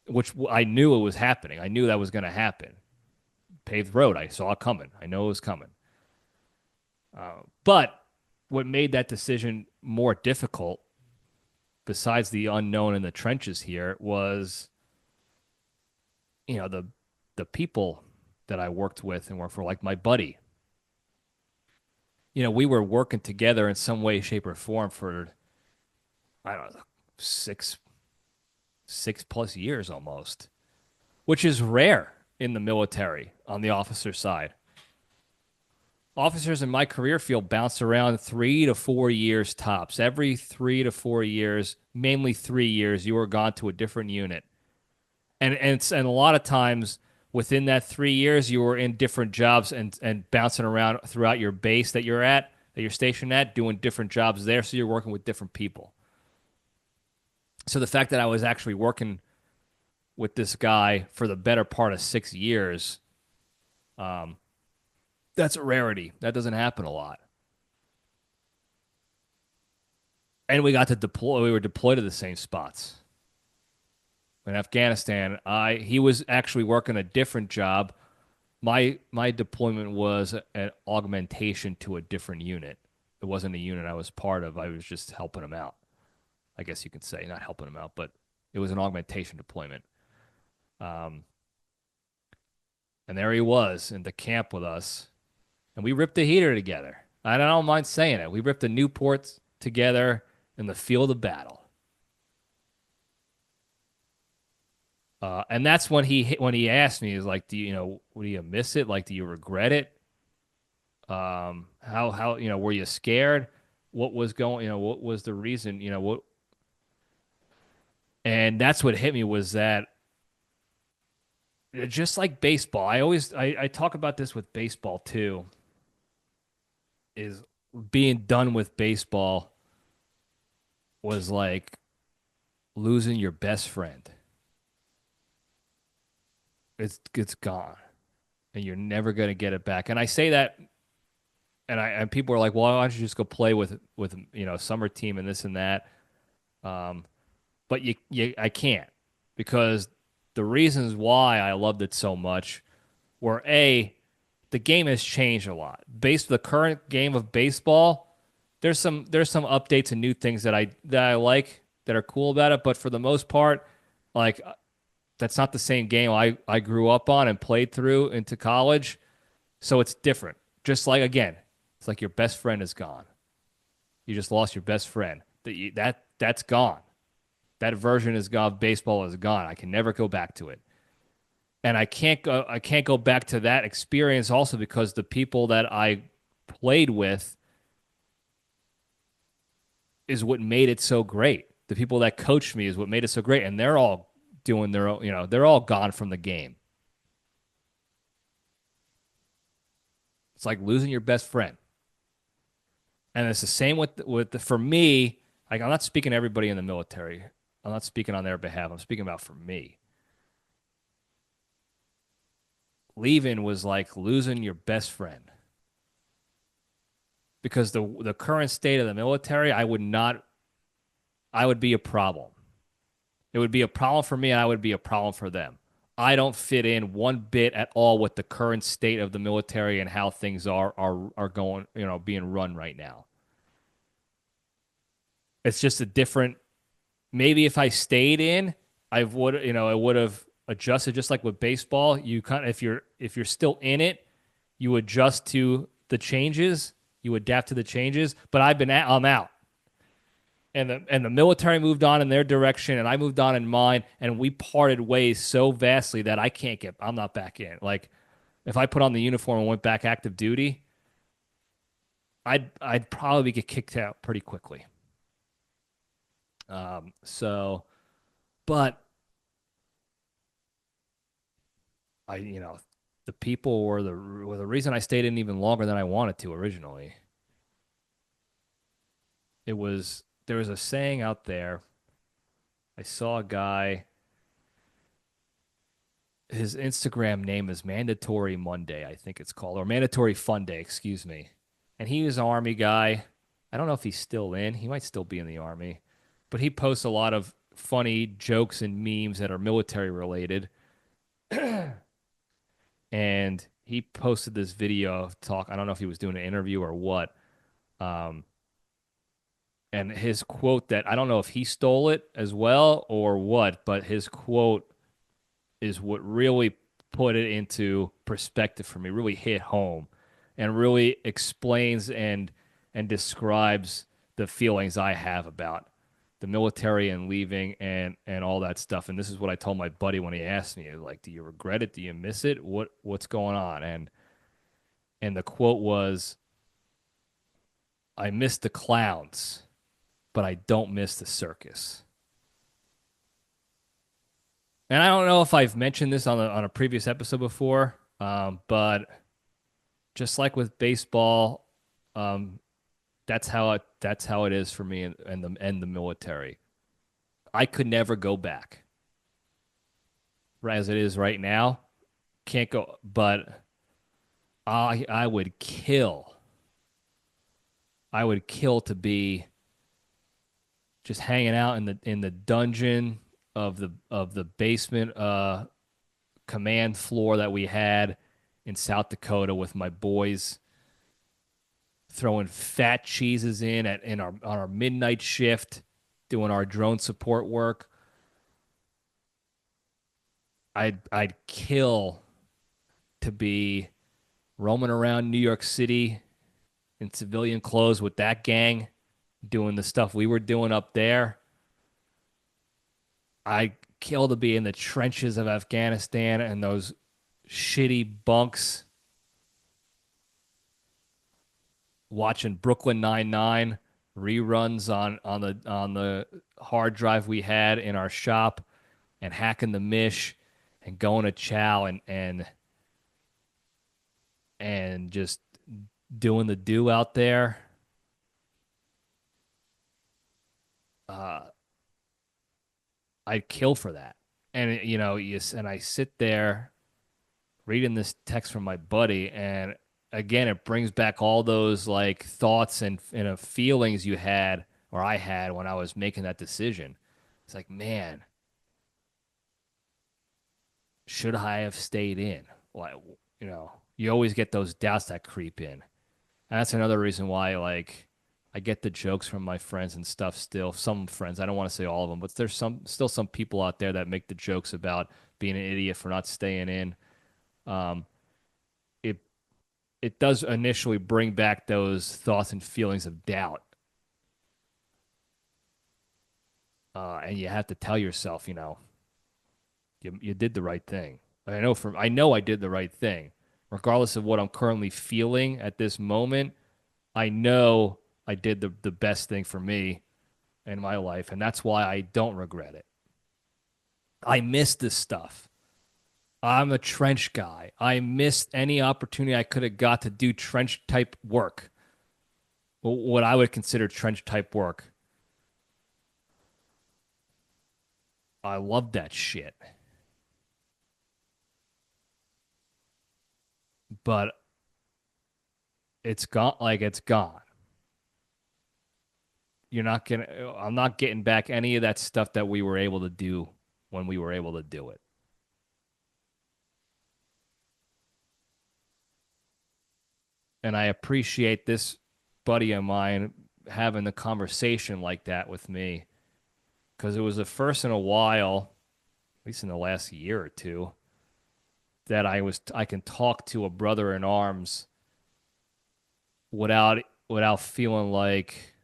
Which I knew it was happening. I knew that was going to happen. Paved road, I saw it coming. I know it was coming. But what made that decision more difficult, besides the unknown in the trenches here, was, the people that I worked with and worked for, like my buddy. We were working together in some way, shape, or form for, I don't know, 6+ years almost, which is rare in the military on the officer side. Officers in my career field bounce around 3 to 4 years tops. Every 3 to 4 years, mainly 3 years, you are gone to a different unit. And a lot of times within that 3 years, you were in different jobs and bouncing around throughout your base that you're stationed at, doing different jobs there. So you're working with different people. So the fact that I was actually working with this guy for the better part of 6 years, that's a rarity. That doesn't happen a lot. And we got to deploy. We were deployed to the same spots. In Afghanistan, he was actually working a different job. My deployment was an augmentation to a different unit. It wasn't a unit I was part of. I was just helping him out. I guess you could say, not helping him out, but it was an augmentation deployment. And there he was in the camp with us, and we ripped the heater together. I don't mind saying it. We ripped the Newports together in the field of battle. And that's when he asked me, is like, do you miss it? Like, do you regret it? How were you scared? What was what was the reason? What? And that's what hit me was that just like baseball, I talk about this with baseball too, is being done with baseball was like losing your best friend. It's gone, and you're never gonna get it back. And I say that, and people are like, "Well, why don't you just go play with summer team and this and that?" But I can't, because the reasons why I loved it so much were the game has changed a lot. Based the current game of baseball, there's some updates and new things that I like that are cool about it, but for the most part, like that's not the same game I grew up on and played through into college. So it's different. Just like, again, it's like your best friend is gone. You just lost your best friend. That's gone. That version is gone. Baseball is gone. I can never go back to it. And I can't go back to that experience also because the people that I played with is what made it so great. The people that coached me is what made it so great. And they're all doing their own, they're all gone from the game. It's like losing your best friend. And it's the same for me, like I'm not speaking to everybody in the military. I'm not speaking on their behalf. I'm speaking about for me. Leaving was like losing your best friend. Because the current state of the military, I would be a problem. It would be a problem for me, and I would be a problem for them. I don't fit in one bit at all with the current state of the military and how things are going, being run right now. It's just a different. Maybe if I stayed in, I would have adjusted. Just like with baseball, you kind of if you're still in it, you adjust to the changes, you adapt to the changes. But I'm out. And the military moved on in their direction, and I moved on in mine, and we parted ways so vastly that I'm not back in. Like, if I put on the uniform and went back active duty, I'd probably get kicked out pretty quickly. But the people were the reason I stayed in even longer than I wanted to originally. There was a saying out there. I saw a guy. His Instagram name is Mandatory Monday, I think it's called, or Mandatory Fun Day, excuse me. And he was an Army guy. I don't know if he's still in. He might still be in the Army. But he posts a lot of funny jokes and memes that are military related. And he posted this video of talk. I don't know if he was doing an interview or what. And his quote that I don't know if he stole it as well or what, but his quote is what really put it into perspective for me, really hit home and really explains and describes the feelings I have about the military and leaving and all that stuff. And this is what I told my buddy when he asked me, like, do you regret it? Do you miss it? What's going on? And the quote was, I miss the clowns, but I don't miss the circus. And I don't know if I've mentioned this on a previous episode before, but just like with baseball, um, that's how it is for me and the military. I could never go back. Right as it is right now, can't go. But I would kill. I would kill to be just hanging out in the dungeon of the basement command floor that we had in South Dakota with my boys throwing fat cheeses in our on our midnight shift, doing our drone support work. I'd kill to be roaming around New York City in civilian clothes with that gang doing the stuff we were doing up there. I'd kill to be in the trenches of Afghanistan and those shitty bunks watching Brooklyn Nine-Nine reruns on the hard drive we had in our shop and hacking the mish and going to chow and just doing the do out there. Uh, I'd kill for that. And and I sit there reading this text from my buddy, and again, it brings back all those like thoughts and feelings you had or I had when I was making that decision. It's like, man, should I have stayed in? Like, you always get those doubts that creep in. And that's another reason why, like, I get the jokes from my friends and stuff still. Some friends, I don't want to say all of them, but there's still some people out there that make the jokes about being an idiot for not staying in. Um, it it does initially bring back those thoughts and feelings of doubt. And you have to tell yourself, you did the right thing. I know I did the right thing, regardless of what I'm currently feeling at this moment. I know I did the best thing for me in my life, and that's why I don't regret it. I miss this stuff. I'm a trench guy. I missed any opportunity I could have got to do trench type work, what I would consider trench type work. I love that shit. But it's gone. Like, it's gone. I'm not getting back any of that stuff that we were able to do when we were able to do it. And I appreciate this buddy of mine having the conversation like that with me, because it was the first in a while, at least in the last year or two, that I can talk to a brother in arms without feeling like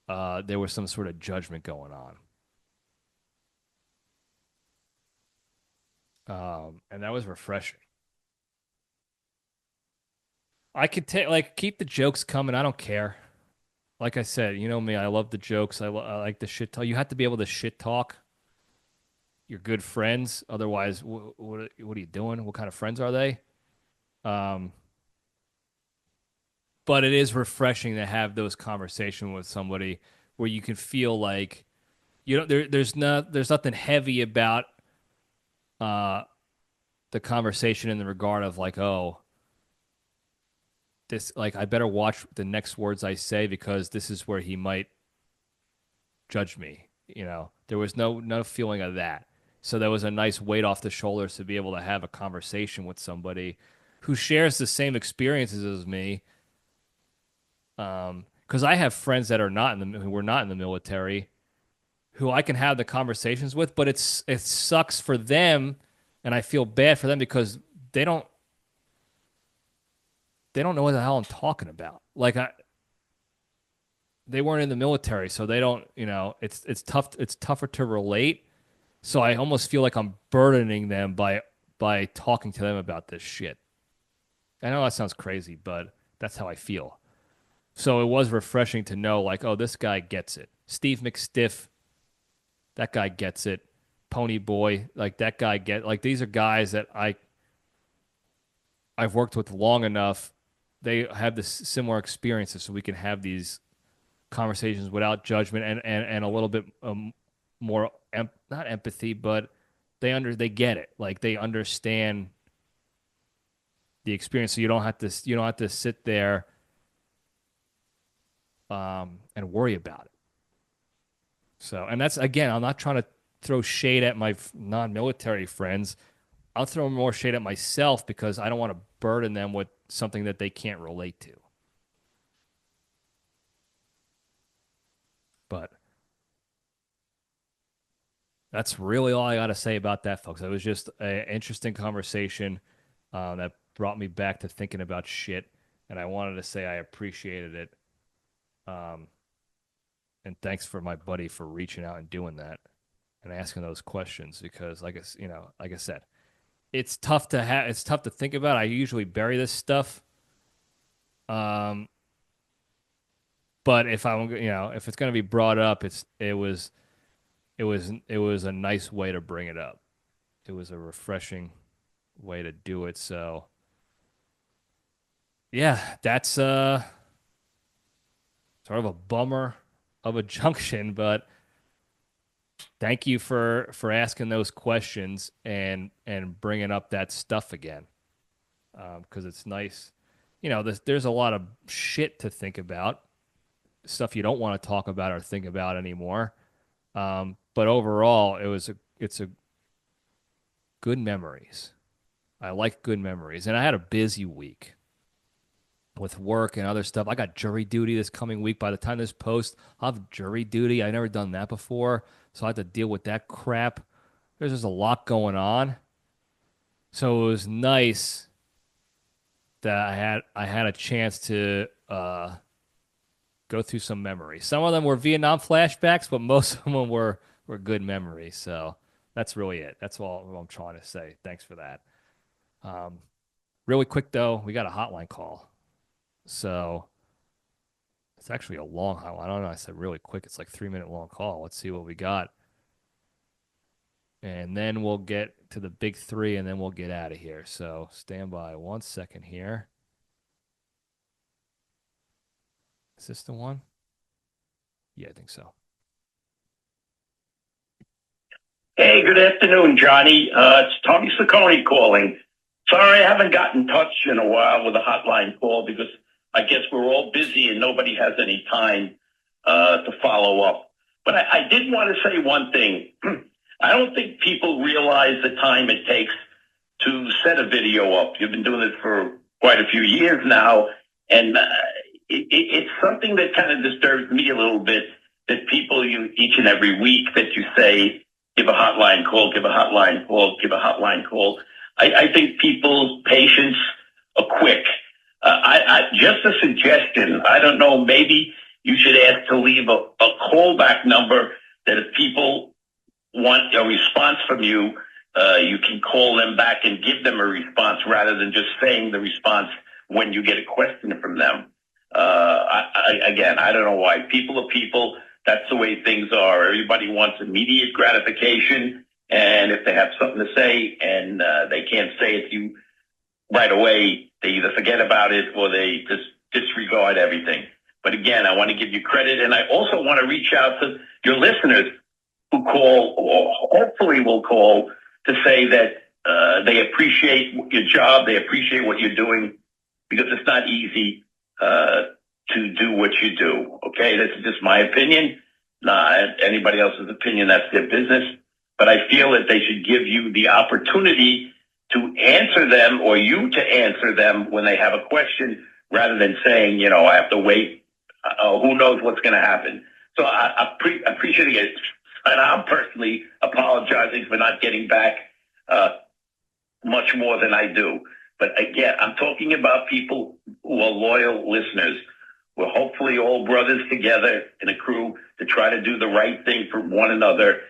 there was some sort of judgment going on. And that was refreshing. I could keep the jokes coming. I don't care. Like I said, you know me. I love the jokes. I like the shit talk. You have to be able to shit talk your good friends. Otherwise, what are you doing? What kind of friends are they? Um, but it is refreshing to have those conversations with somebody where you can feel like there's nothing heavy about uh the conversation in the regard of like, oh, this, like, I better watch the next words I say because this is where he might judge me. There was no feeling of that. So there was a nice weight off the shoulders to be able to have a conversation with somebody who shares the same experiences as me. Because I have friends that who were not in the military, who I can have the conversations with, but it sucks for them, and I feel bad for them because they don't know what the hell I'm talking about. Like, they weren't in the military, so they don't, it's tough. It's tougher to relate. So I almost feel like I'm burdening them by talking to them about this shit. I know that sounds crazy, but that's how I feel. So it was refreshing to know, like, oh, this guy gets it. Steve McStiff, that guy gets it. Pony Boy, like that guy like these are guys that I've worked with long enough. They have this similar experiences, so we can have these conversations without judgment and a little bit more not empathy, but they get it. Like they understand the experience, so you don't have to sit there and worry about it. So, and that's again, I'm not trying to throw shade at my non-military friends. I'll throw more shade at myself because I don't want to burden them with something that they can't relate to. But that's really all I got to say about that, folks. It was just an interesting conversation that brought me back to thinking about shit, and I wanted to say I appreciated it. Um, and thanks for my buddy for reaching out and doing that and asking those questions because, like I said, it's tough to think about. I usually bury this stuff. Um, but if it's going to be brought up, it was a nice way to bring it up. It was a refreshing way to do it. So yeah, that's sort of a bummer of a junction, but thank you for asking those questions and bringing up that stuff again. Because it's nice. There's a lot of shit to think about, stuff you don't want to talk about or think about anymore. But overall, it's a good memories. I like good memories, and I had a busy week with work and other stuff. I got jury duty this coming week. By the time this post, I'll have jury duty. I've never done that before, so I had to deal with that crap. There's just a lot going on, so it was nice that I had a chance to go through some memories. Some of them were Vietnam flashbacks, but most of them were good memories. So that's really it. That's all I'm trying to say. Thanks for that. Um, Really quick though, we got a hotline call. So it's actually a long hotline. I don't know. I said really quick. It's like 3 minute long call. Let's see what we got. And then we'll get to the big three and then we'll get out of here. So stand by 1 second here. Is this the one? Yeah, I think so. Hey, good afternoon, Johnny. It's Tony Saccone calling. Sorry I haven't gotten in touch in a while with a hotline call because I guess we're all busy and nobody has any time to follow up. But I did want to say one thing. I don't think people realize the time it takes to set a video up. You've been doing it for quite a few years now, and it's something that kind of disturbs me a little bit that people each and every week that you say, give a hotline call, give a hotline call, give a hotline call. I think people's patience are quick. Just a suggestion. I don't know. Maybe you should ask to leave a callback number that if people want a response from you, you can call them back and give them a response rather than just saying the response when you get a question from them. Again, I don't know why. People are people. That's the way things are. Everybody wants immediate gratification. And if they have something to say and they can't say it to you right away, they either forget about it or they just disregard everything. But again, I want to give you credit. And I also want to reach out to your listeners who call or hopefully will call to say that they appreciate your job. They appreciate what you're doing because it's not easy to do what you do. Okay, this is just my opinion. Not anybody else's opinion. That's their business. But I feel that they should give you the opportunity to answer them or you to answer them when they have a question rather than saying, I have to wait. Who knows what's going to happen? So I appreciate it. And I'm personally apologizing for not getting back much more than I do. But again, I'm talking about people who are loyal listeners We're hopefully all brothers together in a crew to try to do the right thing for one another.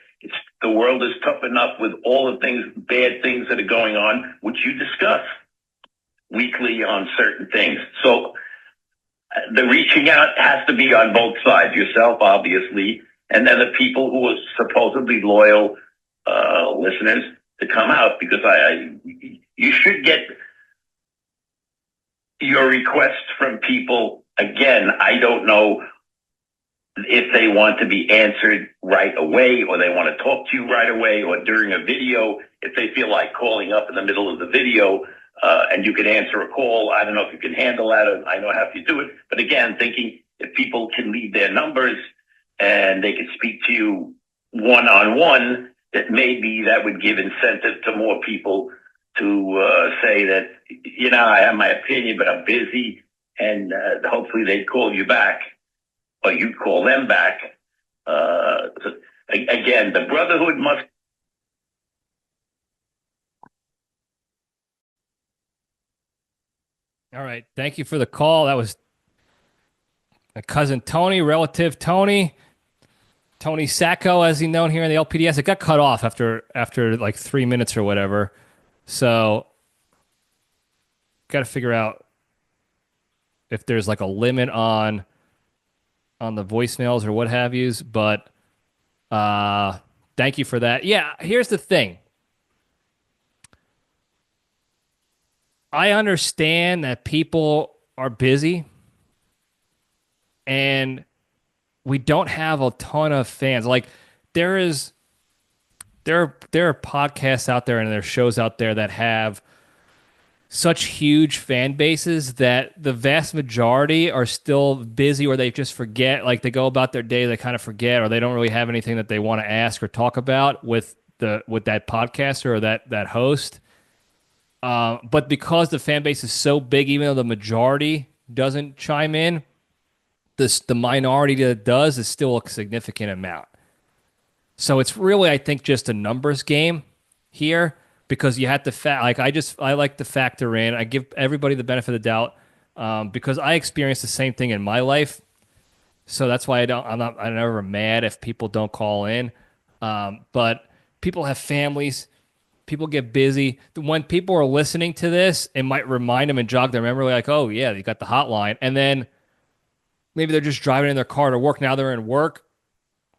The world is tough enough with all the things, bad things that are going on, which you discuss weekly on certain things. So the reaching out has to be on both sides, yourself, obviously, and then the people who are supposedly loyal listeners to come out, because you should get your requests from people. Again, I don't know if they want to be answered right away, or they want to talk to you right away, or during a video, if they feel like calling up in the middle of the video, and you can answer a call. I don't know if you can handle that, or I know how to do it. But again, thinking if people can leave their numbers and they can speak to you one-on-one, that maybe that would give incentive to more people to say that, I have my opinion, but I'm busy, and hopefully they'd call you back, or you'd call them back. Again, the brotherhood must. All right. Thank you for the call. That was my cousin Tony, relative Tony Sacco, as he's known here in the LPDS. It got cut off after like 3 minutes or whatever. So got to figure out if there's like a limit on the voicemails or what have yous. But thank you for that. Yeah, here's the thing. I understand that people are busy and we don't have a ton of fans. Like there are podcasts out there and there are shows out there that have such huge fan bases that the vast majority are still busy, or they just forget, like they go about their day, they kind of forget, or they don't really have anything that they want to ask or talk about with that podcaster or that host. But because the fan base is so big, even though the majority doesn't chime in, the minority that does is still a significant amount. So it's really, I think, just a numbers game here, because you have to I like to factor in. I give everybody the benefit of the doubt because I experienced the same thing in my life. So that's why I'm never mad if people don't call in. But people have families. People get busy. When people are listening to this, it might remind them and jog their memory, like, oh, yeah, you got the hotline. And then maybe they're just driving in their car to work. Now they're in work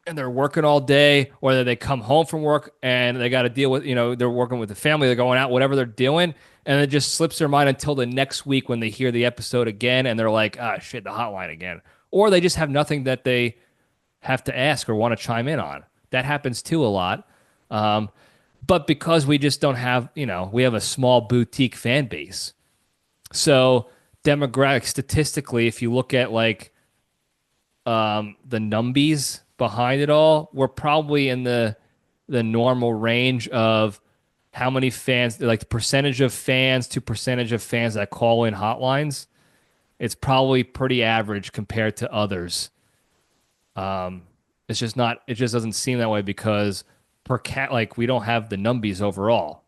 and they're working all day, or they come home from work and they got to deal with, they're working with the family, they're going out, whatever they're doing. And it just slips their mind until the next week when they hear the episode again and they're like, ah, shit, the hotline again. Or they just have nothing that they have to ask or want to chime in on. That happens too a lot. But because we just don't have, we have a small boutique fan base. So demographic, statistically, if you look at like the numbies behind it all, we're probably in the normal range of how many fans, like the percentage of fans to percentage of fans that call in hotlines. It's probably pretty average compared to others. It's just not, it just doesn't seem that way because we don't have the numbies overall.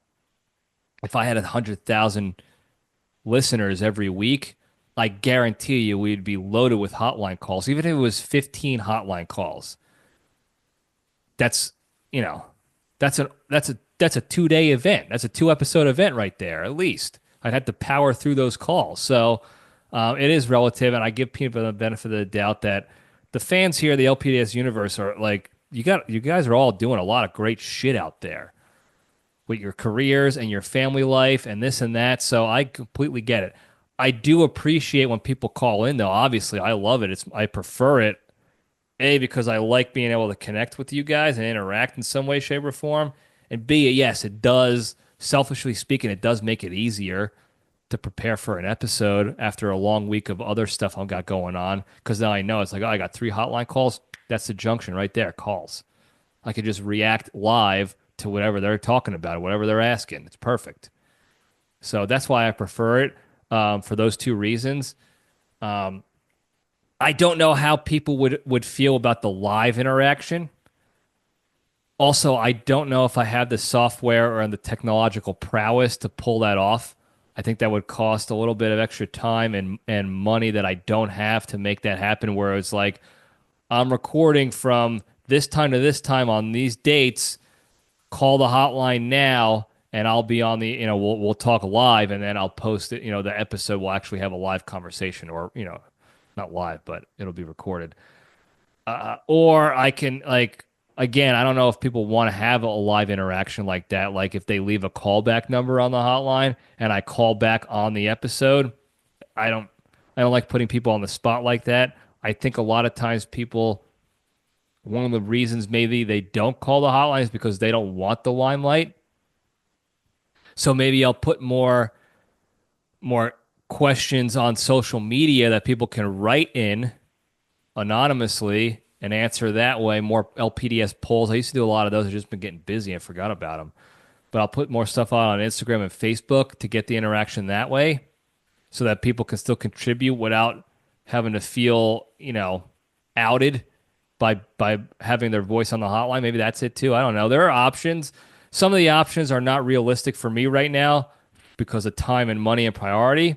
If I had 100,000 listeners every week, I guarantee you we'd be loaded with hotline calls. Even if it was 15 hotline calls, that's a 2-day event. That's a 2-episode event right there, at least. I'd have to power through those calls. So it is relative, and I give people the benefit of the doubt that the fans here, the LPDS universe, are like, you guys are all doing a lot of great shit out there with your careers and your family life and this and that. So I completely get it. I do appreciate when people call in, though. Obviously, I love it. I prefer it, A, because I like being able to connect with you guys and interact in some way, shape, or form. And B, yes, it does, selfishly speaking, it does make it easier to prepare for an episode after a long week of other stuff I've got going on. Because now I know it's like, oh, I got 3 hotline calls. That's the Junction right there, calls. I could just react live to whatever they're talking about, whatever they're asking. It's perfect. So that's why I prefer it for those 2 reasons. I don't know how people would feel about the live interaction. Also, I don't know if I have the software or the technological prowess to pull that off I think that would cost a little bit of extra time and money that I don't have to make that happen, where it's like, I'm recording from this time to this time on these dates, call the hotline now, and I'll be on the, we'll talk live, and then I'll post it, the episode will actually have a live conversation, or, not live, but it'll be recorded. Or I can, like, again, I don't know if people want to have a live interaction like that. Like if they leave a callback number on the hotline and I call back on the episode, I don't like putting people on the spot like that. I think a lot of times one of the reasons maybe they don't call the hotline is because they don't want the limelight. So maybe I'll put more questions on social media that people can write in anonymously and answer that way. More LPDS polls. I used to do a lot of those. I've just been getting busy. I forgot about them. But I'll put more stuff on Instagram and Facebook to get the interaction that way, so that people can still contribute without having to feel, outed by having their voice on the hotline. Maybe that's it too. I don't know. There are options. Some of the options are not realistic for me right now because of time and money and priority.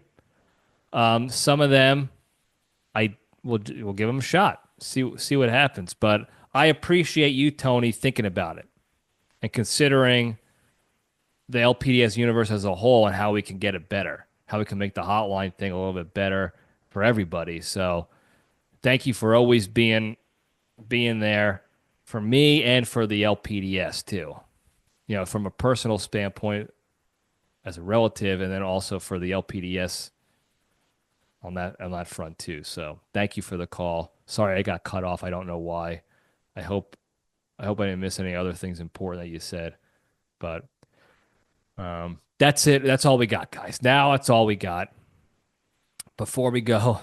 Some of them we'll give them a shot. See what happens. But I appreciate you, Tony, thinking about it and considering the LPDS universe as a whole and how we can get it better, how we can make the hotline thing a little bit better for everybody. So thank you for always being there for me and for the LPDS too. From a personal standpoint as a relative, and then also for the LPDS on that front too. So thank you for the call. Sorry I got cut off. I don't know why. I hope I didn't miss any other things important that you said. But that's it. That's all we got, guys. Now that's all we got. Before we go,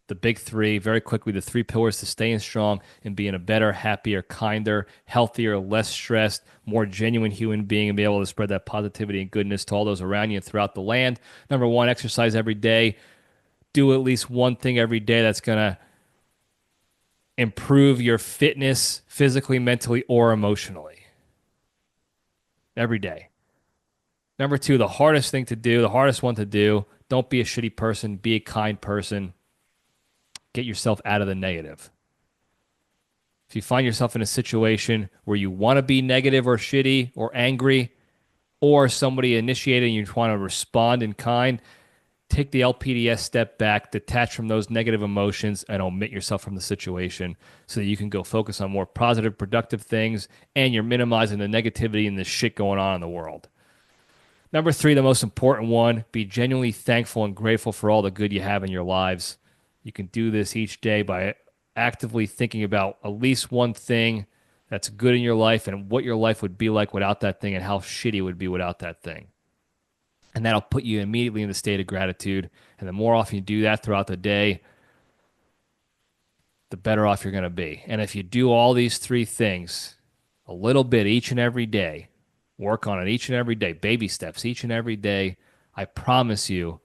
the big three, very quickly, the 3 pillars to staying strong and being a better, happier, kinder, healthier, less stressed, more genuine human being, and be able to spread that positivity and goodness to all those around you and throughout the land. Number 1, exercise every day. Do at least one thing every day that's going to improve your fitness physically, mentally, or emotionally. Every day. Number 2, the hardest one to do, don't be a shitty person, be a kind person. Get yourself out of the negative. If you find yourself in a situation where you want to be negative or shitty or angry, or somebody initiated and you want to respond in kind, take the LPDS step back, detach from those negative emotions, and omit yourself from the situation so that you can go focus on more positive, productive things, and you're minimizing the negativity and the shit going on in the world. Number 3, the most important one, be genuinely thankful and grateful for all the good you have in your lives. You can do this each day by actively thinking about at least one thing that's good in your life and what your life would be like without that thing and how shitty it would be without that thing. And that'll put you immediately in the state of gratitude. And the more often you do that throughout the day, the better off you're going to be. And if you do all these 3 things a little bit each and every day, work on it each and every day, baby steps each and every day, I promise you'll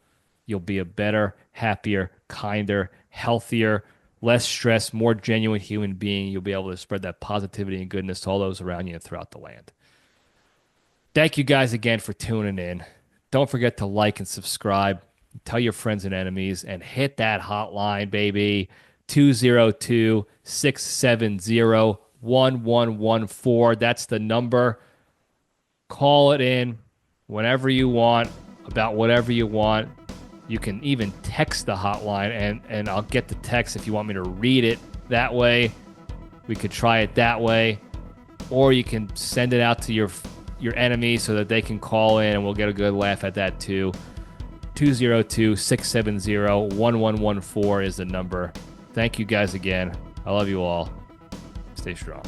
be a better, happier, kinder, healthier, less stressed, more genuine human being. You'll be able to spread that positivity and goodness to all those around you and throughout the land. Thank you guys again for tuning in. Don't forget to like and subscribe. Tell your friends and enemies, and hit that hotline, baby. 202-670-1114. That's the number. Call it in whenever you want, about whatever you want. You can even text the hotline, and I'll get the text if you want me to read it that way. We could try it that way. Or you can send it out to your enemies so that they can call in, and we'll get a good laugh at that too. 202-670-1114 is the number. Thank you guys again. I love you all. Stay strong.